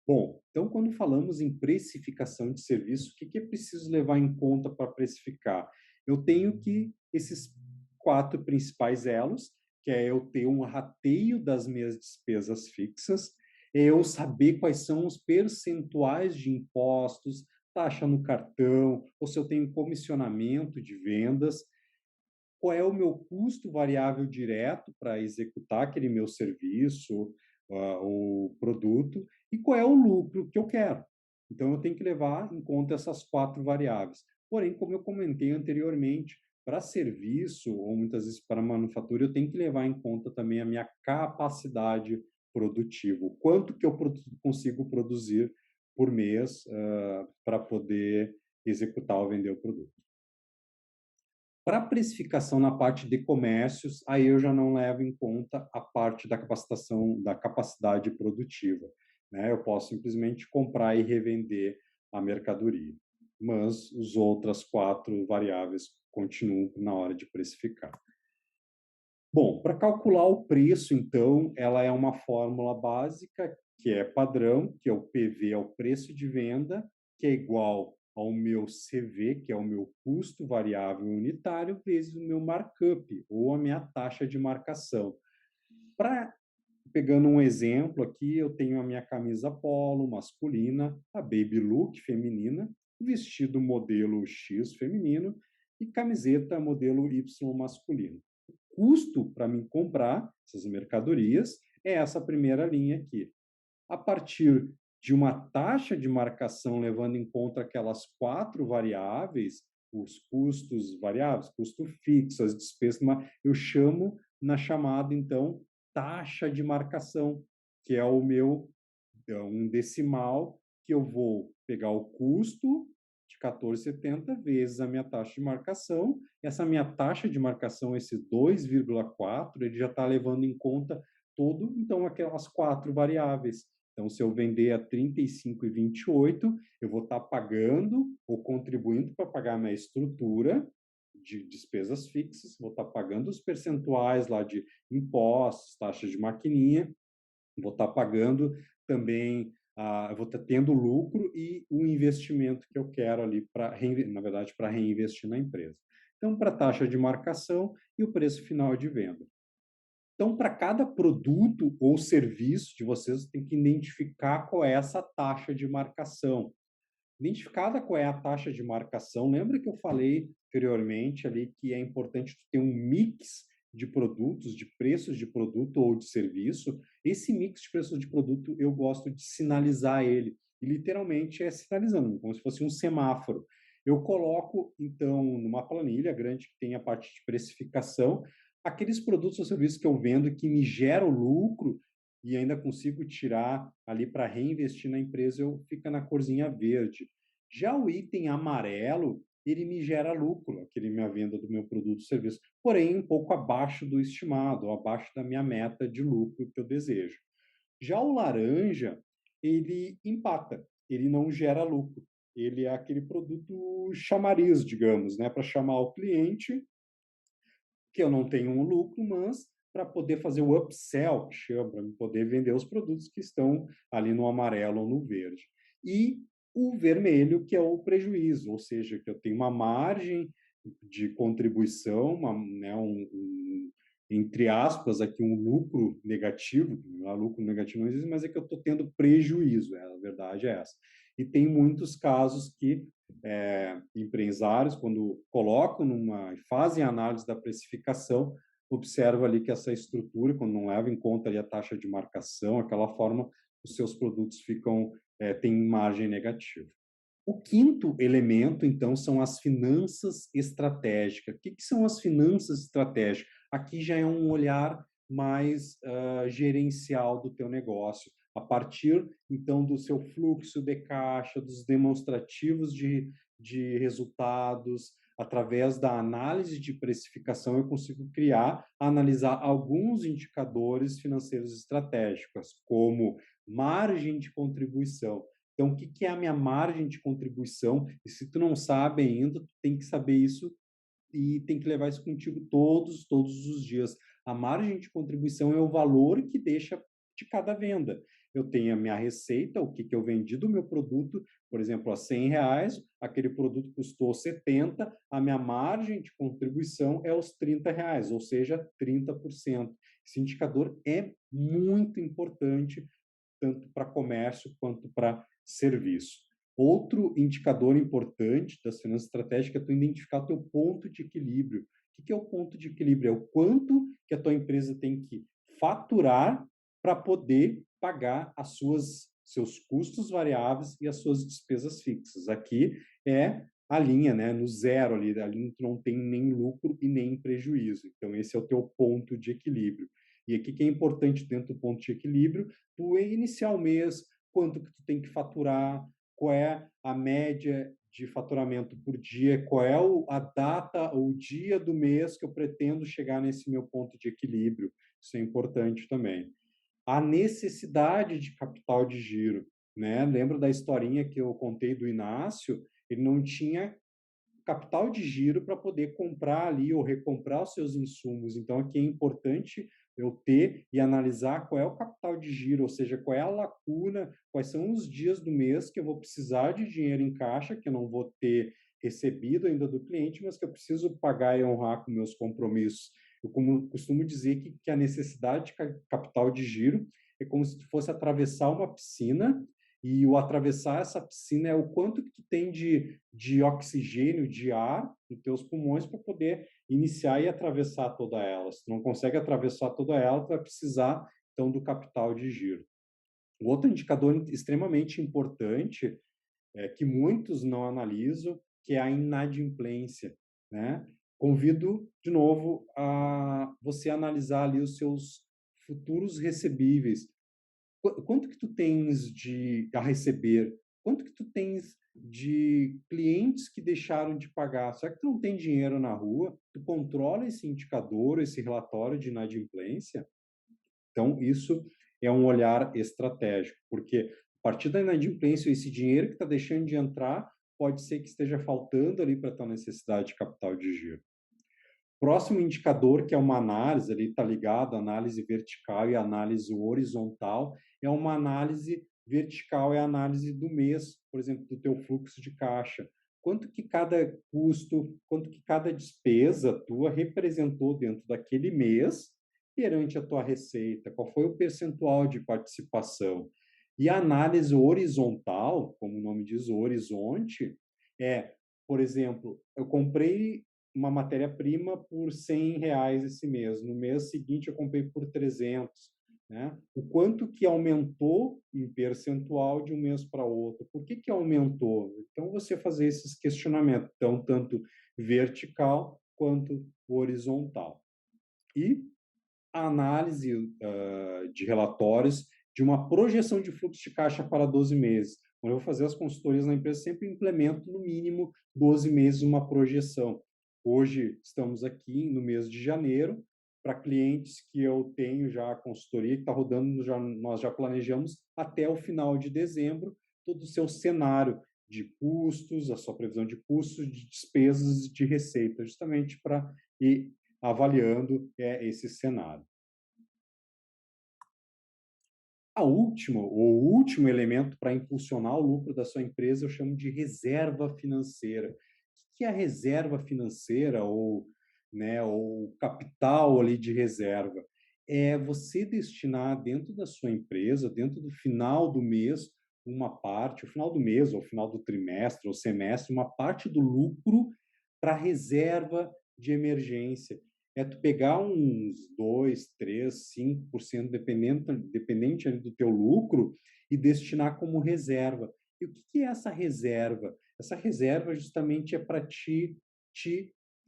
A: Bom, então, quando falamos em precificação de serviço, o que é preciso levar em conta para precificar? Eu tenho que esses 4 principais elos, que é eu ter um rateio das minhas despesas fixas, é eu saber quais são os percentuais de impostos, taxa no cartão, ou se eu tenho comissionamento de vendas, qual é o meu custo variável direto para executar aquele meu serviço, o produto, e qual é o lucro que eu quero. Então, eu tenho que levar em conta essas 4 variáveis. Porém, como eu comentei anteriormente, para serviço, ou muitas vezes para manufatura, eu tenho que levar em conta também a minha capacidade produtiva, o quanto que eu consigo produzir por mês para poder executar ou vender o produto. Para precificação na parte de comércios, aí eu já não levo em conta a parte da capacitação, da capacidade produtiva, né? Eu posso simplesmente comprar e revender a mercadoria, mas as outras 4 variáveis continuam na hora de precificar. Bom, para calcular o preço, então, ela é uma fórmula básica, que é padrão, que é o PV, é o preço de venda, que é igual ao meu CV, que é o meu custo variável unitário, vezes o meu markup, ou a minha taxa de marcação. Pegando um exemplo aqui, eu tenho a minha camisa polo masculina, a baby look feminina, vestido modelo X feminino e camiseta modelo Y masculino. Custo para mim comprar essas mercadorias é essa primeira linha aqui. A partir de uma taxa de marcação, levando em conta aquelas 4 variáveis, os custos variáveis, custo fixo, as despesas, eu chamo na chamada, então, taxa de marcação, que é o meu um decimal que eu vou pegar o custo de 14,70 vezes a minha taxa de marcação. Essa minha taxa de marcação, esse 2,4, ele já está levando em conta todo, então, aquelas 4 variáveis. Então, se eu vender a 35,28, eu vou estar pagando ou contribuindo para pagar a minha estrutura de despesas fixas, vou estar pagando os percentuais lá de impostos, taxas de maquininha, vou estar pagando também, eu vou estar tendo lucro e o investimento que eu quero ali, na verdade, para reinvestir na empresa. Então, para a taxa de marcação e o preço final de venda. Então, para cada produto ou serviço de vocês, tem que identificar qual é essa taxa de marcação. Identificada qual é a taxa de marcação, lembra que eu falei anteriormente ali que é importante ter um mix de produtos, de preços de produto ou de serviço. Esse mix de preços de produto, eu gosto de sinalizar ele. E literalmente é sinalizando, como se fosse um semáforo. Eu coloco, então, numa planilha grande que tem a parte de precificação, aqueles produtos ou serviços que eu vendo que me geram lucro e ainda consigo tirar ali para reinvestir na empresa, eu fica na corzinha verde. Já o item amarelo, ele me gera lucro, aquele minha venda do meu produto ou serviço, porém um pouco abaixo do estimado, abaixo da minha meta de lucro que eu desejo. Já o laranja, ele empata, ele não gera lucro. Ele é aquele produto chamariz, digamos, né, para chamar o cliente, que eu não tenho um lucro, mas para poder fazer o upsell, que chama, para poder vender os produtos que estão ali no amarelo ou no verde. E o vermelho, que é o prejuízo, ou seja, que eu tenho uma margem de contribuição, né, entre aspas, aqui um lucro negativo, lucro negativo não existe, mas é que eu estou tendo prejuízo, a verdade é essa. E tem muitos casos que empresários, quando fazem análise da precificação, observa ali que essa estrutura, quando não leva em conta ali a taxa de marcação, aquela forma, os seus produtos têm margem negativa. O quinto elemento, então, são as finanças estratégicas. O que são as finanças estratégicas? Aqui já é um olhar mais gerencial do teu negócio, a partir, então, do seu fluxo de caixa, dos demonstrativos de resultados, através da análise de precificação, eu consigo analisar alguns indicadores financeiros estratégicos, como margem de contribuição. Então, o que é a minha margem de contribuição? E se tu não sabe ainda, tu tem que saber isso e tem que levar isso contigo todos os dias. A margem de contribuição é o valor que deixa de cada venda. Eu tenho a minha receita, o que eu vendi do meu produto, por exemplo, a R$100, aquele produto custou 70, a minha margem de contribuição é os R$30, ou seja, 30%. Esse indicador é muito importante, tanto para comércio quanto para serviço. Outro indicador importante das finanças estratégicas é tu identificar o teu ponto de equilíbrio. O que é o ponto de equilíbrio? É o quanto que a tua empresa tem que faturar para poder pagar seus custos variáveis e as suas despesas fixas. Aqui é a linha, né, no zero ali, ali tu não tem nem lucro e nem prejuízo. Então, esse é o teu ponto de equilíbrio. E aqui que é importante dentro do ponto de equilíbrio, tu iniciar o mês, quanto que tu tem que faturar, qual é a média de faturamento por dia, qual é a data ou o dia do mês que eu pretendo chegar nesse meu ponto de equilíbrio. Isso é importante também. A necessidade de capital de giro, né? Lembra da historinha que eu contei do Inácio? Ele não tinha capital de giro para poder comprar ali ou recomprar os seus insumos. Então, aqui é importante eu ter e analisar qual é o capital de giro, ou seja, qual é a lacuna, quais são os dias do mês que eu vou precisar de dinheiro em caixa, que eu não vou ter recebido ainda do cliente, mas que eu preciso pagar e honrar com meus compromissos. Eu costumo dizer que a necessidade de capital de giro é como se tu fosse atravessar uma piscina e o atravessar essa piscina é o quanto que tu tem de oxigênio, de ar nos teus pulmões para poder iniciar e atravessar toda ela. Se tu não consegue atravessar toda ela, tu vai precisar, então, do capital de giro. O outro indicador extremamente importante, que muitos não analisam, que é a inadimplência, né? Convido, de novo, a você analisar ali os seus futuros recebíveis. Quanto que tu tens a receber? Quanto que tu tens de clientes que deixaram de pagar? Será que tu não tem dinheiro na rua? Tu controla esse indicador, esse relatório de inadimplência? Então, isso é um olhar estratégico, porque a partir da inadimplência, esse dinheiro que está deixando de entrar pode ser que esteja faltando ali para a tua necessidade de capital de giro. Próximo indicador, que é uma análise, ele está ligado à análise vertical e à análise horizontal, é uma análise vertical, é a análise do mês, por exemplo, do teu fluxo de caixa. Quanto que cada custo, quanto que cada despesa tua representou dentro daquele mês perante a tua receita, qual foi o percentual de participação. E a análise horizontal, como o nome diz, o horizonte, por exemplo, eu comprei uma matéria-prima por R$100 esse mês. No mês seguinte, eu comprei por 300. Né? O quanto que aumentou em percentual de um mês para outro? Por que aumentou? Então, você fazer esses questionamentos, então, tanto vertical quanto horizontal. E a análise de relatórios de uma projeção de fluxo de caixa para 12 meses. Quando eu vou fazer as consultorias na empresa, sempre implemento no mínimo 12 meses uma projeção. Hoje estamos aqui no mês de janeiro, para clientes que eu tenho já a consultoria que está rodando, nós já planejamos até o final de dezembro todo o seu cenário de custos, a sua previsão de custos, de despesas e de receita, justamente para ir avaliando esse cenário. O último elemento para impulsionar o lucro da sua empresa eu chamo de reserva financeira. O que é a reserva financeira ou, né, ou capital ali de reserva? É você destinar dentro da sua empresa, dentro do final do mês, uma parte, o final do mês, ou final do trimestre, ou semestre, uma parte do lucro para reserva de emergência. É tu pegar uns 2, 3, 5%, dependente ali do teu lucro, e destinar como reserva. E o que que é essa reserva? Essa reserva justamente é para te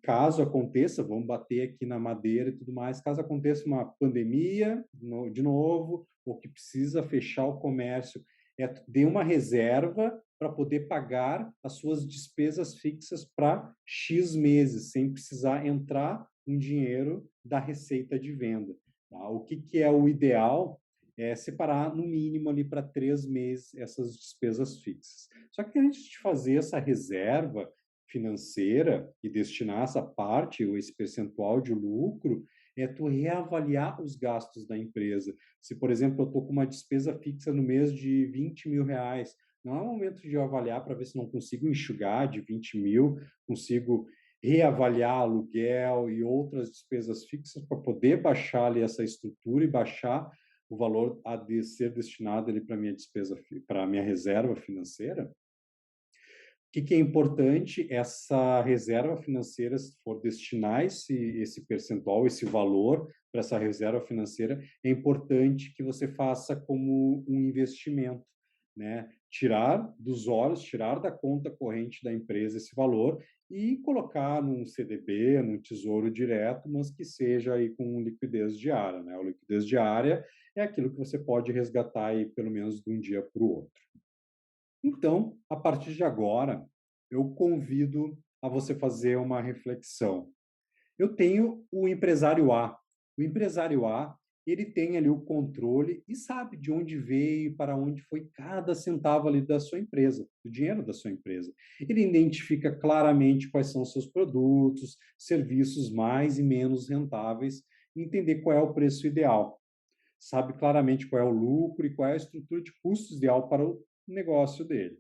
A: caso aconteça, vamos bater aqui na madeira e tudo mais, caso aconteça uma pandemia de novo, ou que precisa fechar o comércio, é ter uma reserva para poder pagar as suas despesas fixas para X meses, sem precisar entrar um dinheiro da receita de venda. Tá? O que, que é o ideal? É separar no mínimo ali para 3 meses essas despesas fixas. Só que antes de fazer essa reserva financeira e destinar essa parte ou esse percentual de lucro, é tu reavaliar os gastos da empresa. Se, por exemplo, eu estou com uma despesa fixa no mês de 20 mil reais, não é o momento de eu avaliar para ver se não consigo enxugar de 20 mil, consigo reavaliar aluguel e outras despesas fixas para poder baixar ali essa estrutura e baixar o valor a de ser destinado ali para minha despesa, para minha reserva financeira. O que é importante? Essa reserva financeira, se for destinar esse percentual, esse valor para essa reserva financeira, é importante que você faça como um investimento, né? Tirar dos olhos, tirar da conta corrente da empresa esse valor e colocar num CDB, num tesouro direto, mas que seja aí com liquidez diária, né? A liquidez diária é aquilo que você pode resgatar aí pelo menos de um dia para o outro. Então, a partir de agora, eu convido a você fazer uma reflexão. Eu tenho o empresário A. O empresário A, ele tem ali o controle e sabe de onde veio e para onde foi cada centavo ali da sua empresa, do dinheiro da sua empresa. Ele identifica claramente quais são os seus produtos, serviços mais e menos rentáveis e entender qual é o preço ideal. Sabe claramente qual é o lucro e qual é a estrutura de custos ideal para o negócio dele.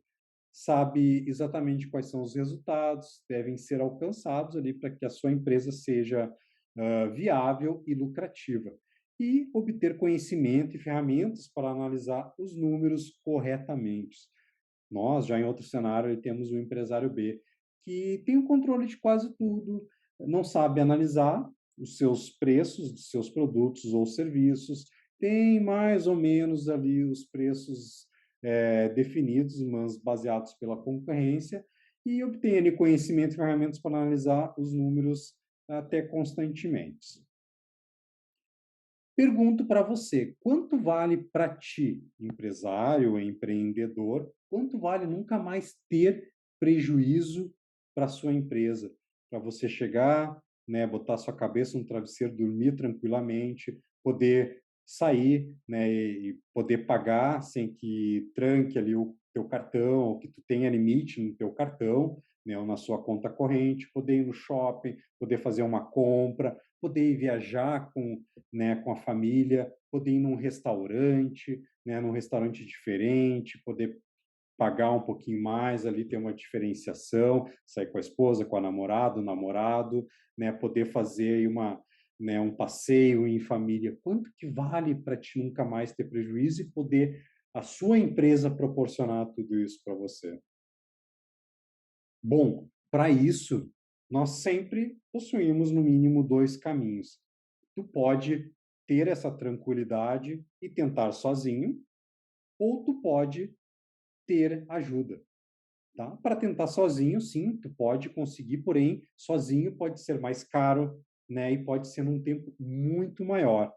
A: Sabe exatamente quais são os resultados devem ser alcançados ali para que a sua empresa seja viável e lucrativa. E obter conhecimento e ferramentas para analisar os números corretamente. Nós, já em outro cenário, temos o empresário B, que tem o controle de quase tudo, não sabe analisar os seus preços dos seus produtos ou serviços, tem mais ou menos ali os preços definidos, mas baseados pela concorrência, e obtém ali conhecimento e ferramentas para analisar os números até constantemente. Pergunto para você, quanto vale para ti, empresário ou empreendedor, quanto vale nunca mais ter prejuízo para sua empresa? Para você chegar, né, botar sua cabeça no travesseiro, dormir tranquilamente, poder sair, né, e poder pagar sem que tranque ali o teu cartão, ou que tu tenha limite no teu cartão, né, ou na sua conta corrente, poder ir no shopping, poder fazer uma compra, poder ir viajar com a família, poder ir num restaurante, né, num restaurante diferente, poder pagar um pouquinho mais ali, ter uma diferenciação, sair com a esposa, com a namorada, o namorado, né, poder fazer aí um passeio em família. Quanto que vale para ti nunca mais ter prejuízo e poder a sua empresa proporcionar tudo isso para você? Bom, para isso, nós sempre possuímos no mínimo dois caminhos. Tu pode ter essa tranquilidade e tentar sozinho, ou tu pode ter ajuda, tá? Para tentar sozinho, sim, tu pode conseguir, porém, sozinho pode ser mais caro, né? E pode ser num tempo muito maior.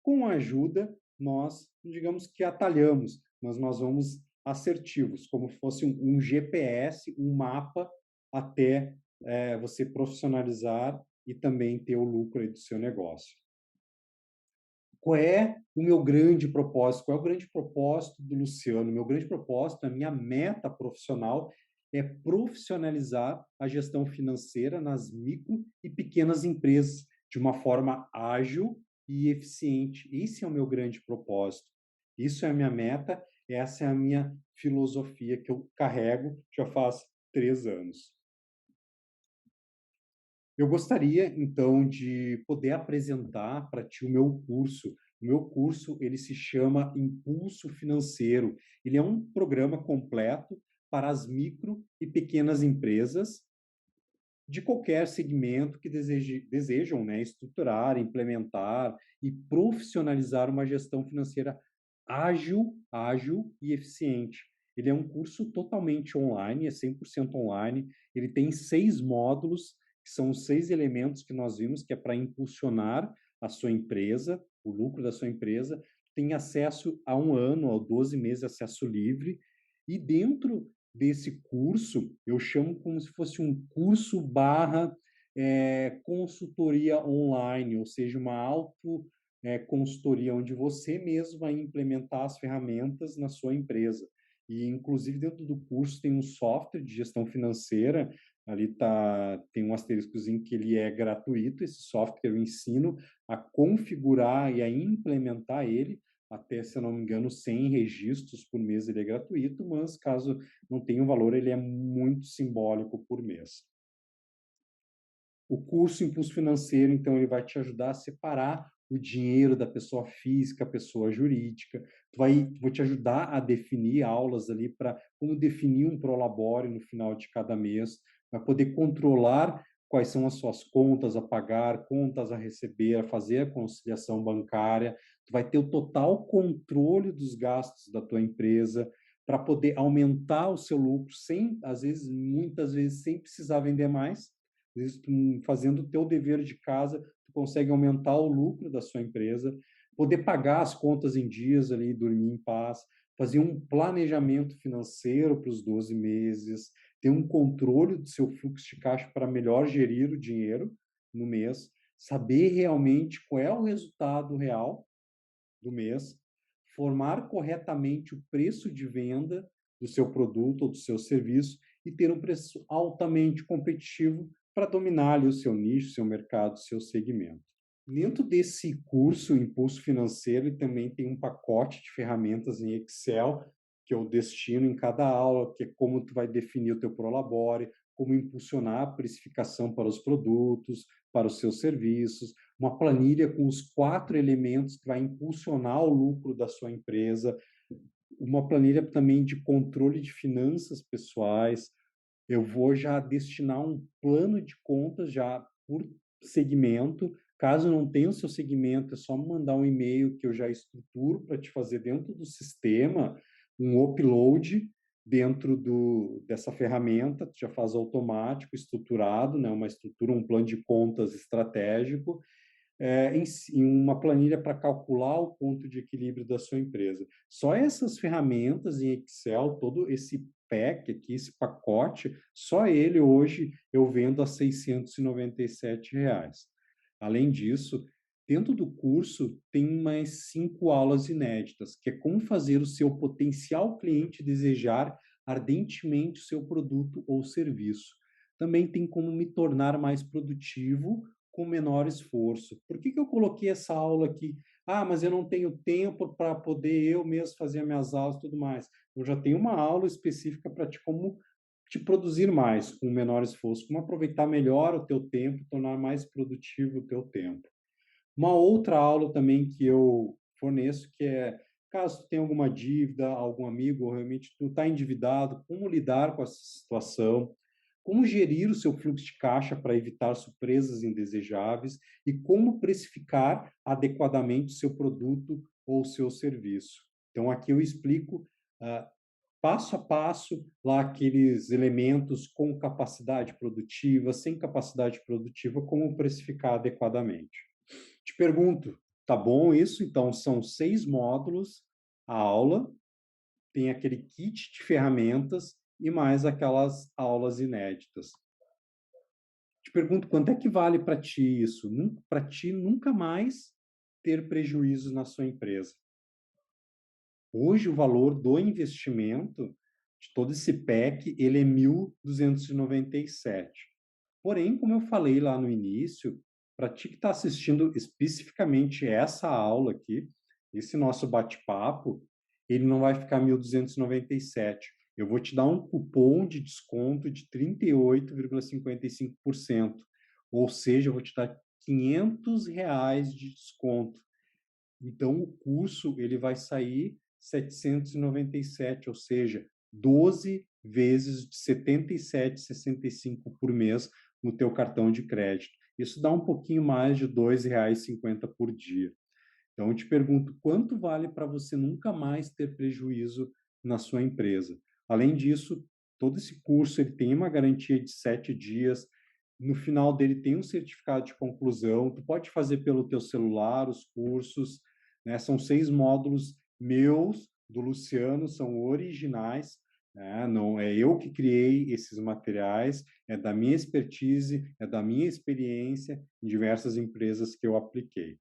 A: Com a ajuda, nós, digamos que atalhamos, mas nós vamos assertivos, como fosse um GPS, um mapa até você profissionalizar e também ter o lucro aí do seu negócio. Qual é o meu grande propósito? Qual é o grande propósito do Luciano? Meu grande propósito, a minha meta profissional é profissionalizar a gestão financeira nas micro e pequenas empresas de uma forma ágil e eficiente. Esse é o meu grande propósito. Isso é a minha meta, essa é a minha filosofia que eu carrego já faz 3 anos. Eu gostaria, então, de poder apresentar para ti o meu curso. O meu curso, ele se chama Impulso Financeiro. Ele é um programa completo para as micro e pequenas empresas de qualquer segmento que desejam, né, estruturar, implementar e profissionalizar uma gestão financeira ágil e eficiente. Ele é um curso totalmente online, é 100% online. Ele tem 6 módulos, que são os 6 elementos que nós vimos, que é para impulsionar a sua empresa, o lucro da sua empresa. Tem acesso a 1 ano, a 12 meses, acesso livre. E dentro desse curso, eu chamo como se fosse um curso barra consultoria online, ou seja, uma consultoria onde você mesmo vai implementar as ferramentas na sua empresa. E, inclusive, dentro do curso tem um software de gestão financeira, tem um asteriscozinho que ele é gratuito, esse software eu ensino a configurar e a implementar ele, até, se eu não me engano, 100 registros por mês ele é gratuito, mas caso não tenha um valor, ele é muito simbólico por mês. O curso Impulso Financeiro, então, ele vai te ajudar a separar o dinheiro da pessoa física, pessoa jurídica. Vou te ajudar a definir aulas ali para como definir um prolabore no final de cada mês, vai poder controlar quais são as suas contas a pagar, contas a receber, a fazer a conciliação bancária. Tu vai ter o total controle dos gastos da tua empresa para poder aumentar o seu lucro sem, às vezes, muitas vezes, sem precisar vender mais. Às vezes, fazendo o teu dever de casa, tu consegue aumentar o lucro da sua empresa, poder pagar as contas em dias ali, dormir em paz, fazer um planejamento financeiro para os 12 meses, ter um controle do seu fluxo de caixa para melhor gerir o dinheiro no mês, saber realmente qual é o resultado real do mês, formar corretamente o preço de venda do seu produto ou do seu serviço e ter um preço altamente competitivo para dominar ali o seu nicho, seu mercado, seu segmento. Dentro desse curso Impulso Financeiro, ele também tem um pacote de ferramentas em Excel que eu destino em cada aula, que é como tu vai definir o teu prolabore, como impulsionar a precificação para os produtos, para os seus serviços, uma planilha com os 4 elementos que vai impulsionar o lucro da sua empresa, uma planilha também de controle de finanças pessoais. Eu vou já destinar um plano de contas já por segmento. Caso não tenha o seu segmento, é só me mandar um e-mail que eu já estruturo para te fazer dentro do sistema um upload dentro dessa ferramenta, tu já faz automático, estruturado, né? Uma estrutura, um plano de contas estratégico, em uma planilha para calcular o ponto de equilíbrio da sua empresa. Só essas ferramentas em Excel, todo esse pack aqui, esse pacote, só ele hoje eu vendo a R$ 697. Além disso, dentro do curso tem mais 5 aulas inéditas, que é como fazer o seu potencial cliente desejar ardentemente o seu produto ou serviço. Também tem como me tornar mais produtivo com menor esforço. Por que eu coloquei essa aula aqui? Ah, mas eu não tenho tempo para poder eu mesmo fazer as minhas aulas e tudo mais. Eu já tenho uma aula específica para ti como te produzir mais com menor esforço, como aproveitar melhor o teu tempo, tornar mais produtivo o teu tempo. Uma outra aula também que eu forneço, que é, caso tu tenha alguma dívida, algum amigo, ou realmente tu está endividado, como lidar com essa situação, como gerir o seu fluxo de caixa para evitar surpresas indesejáveis e como precificar adequadamente o seu produto ou o seu serviço. Então, aqui eu explico passo a passo lá aqueles elementos com capacidade produtiva, sem capacidade produtiva, como precificar adequadamente. Te pergunto, tá bom isso? Então, são 6 módulos a aula, tem aquele kit de ferramentas e mais aquelas aulas inéditas. Te pergunto, quanto é que vale para ti isso? Para ti nunca mais ter prejuízos na sua empresa. Hoje, o valor do investimento de todo esse pack, ele é 1.297. Porém, como eu falei lá no início, para ti que está assistindo especificamente essa aula aqui, esse nosso bate-papo, ele não vai ficar 1.297. Eu vou te dar um cupom de desconto de 38,55%. ou seja, eu vou te dar R$ 500 de desconto. Então, o curso ele vai sair 797, ou seja, 12 vezes de 77,65 por mês no teu cartão de crédito. Isso dá um pouquinho mais de R$ 2,50 por dia. Então, eu te pergunto, quanto vale para você nunca mais ter prejuízo na sua empresa? Além disso, todo esse curso ele tem uma garantia de 7 dias. No final dele tem um certificado de conclusão. Tu pode fazer pelo teu celular os cursos, né? São 6 módulos meus, do Luciano, são originais, né? Não é eu que criei esses materiais, é da minha expertise, é da minha experiência em diversas empresas que eu apliquei.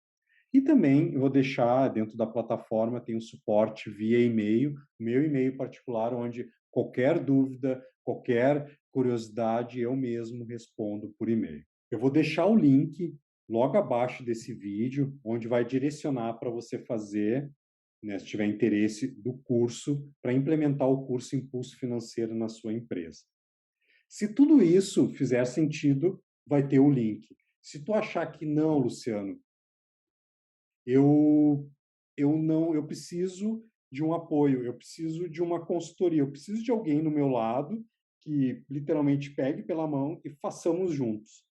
A: E também eu vou deixar dentro da plataforma, tem um suporte via e-mail, meu e-mail particular, onde qualquer dúvida, qualquer curiosidade, eu mesmo respondo por e-mail. Eu vou deixar o link logo abaixo desse vídeo, onde vai direcionar para você fazer, né, se tiver interesse, do curso, para implementar o curso Impulso Financeiro na sua empresa. Se tudo isso fizer sentido, vai ter o link. Se tu achar que não, Luciano, eu eu preciso de um apoio, eu preciso de uma consultoria, eu preciso de alguém no meu lado que literalmente pegue pela mão e façamos juntos.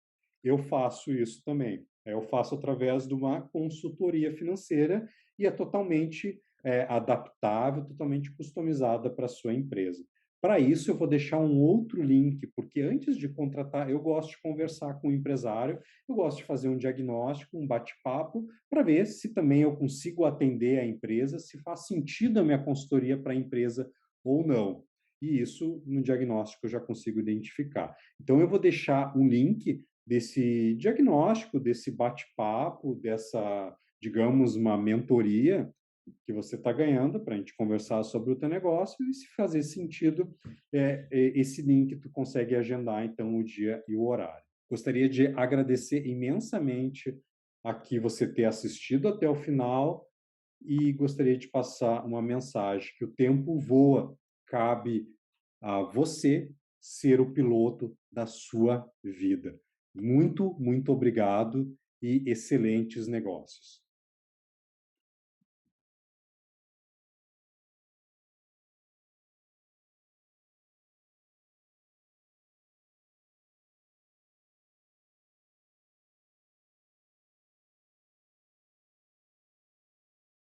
A: Eu faço isso também. Eu faço através de uma consultoria financeira e é totalmente adaptável, totalmente customizada para a sua empresa. Para isso, eu vou deixar um outro link, porque antes de contratar, eu gosto de conversar com o empresário, eu gosto de fazer um diagnóstico, um bate-papo, para ver se também eu consigo atender a empresa, se faz sentido a minha consultoria para a empresa ou não. E isso no diagnóstico eu já consigo identificar. Então eu vou deixar um link desse diagnóstico, desse bate-papo, dessa, digamos, uma mentoria que você está ganhando para a gente conversar sobre o teu negócio e se fazer sentido, esse link tu consegue agendar então o dia e o horário. Gostaria de agradecer imensamente aqui você ter assistido até o final e gostaria de passar uma mensagem que o tempo voa, cabe a você ser o piloto da sua vida. Muito, muito obrigado e excelentes negócios.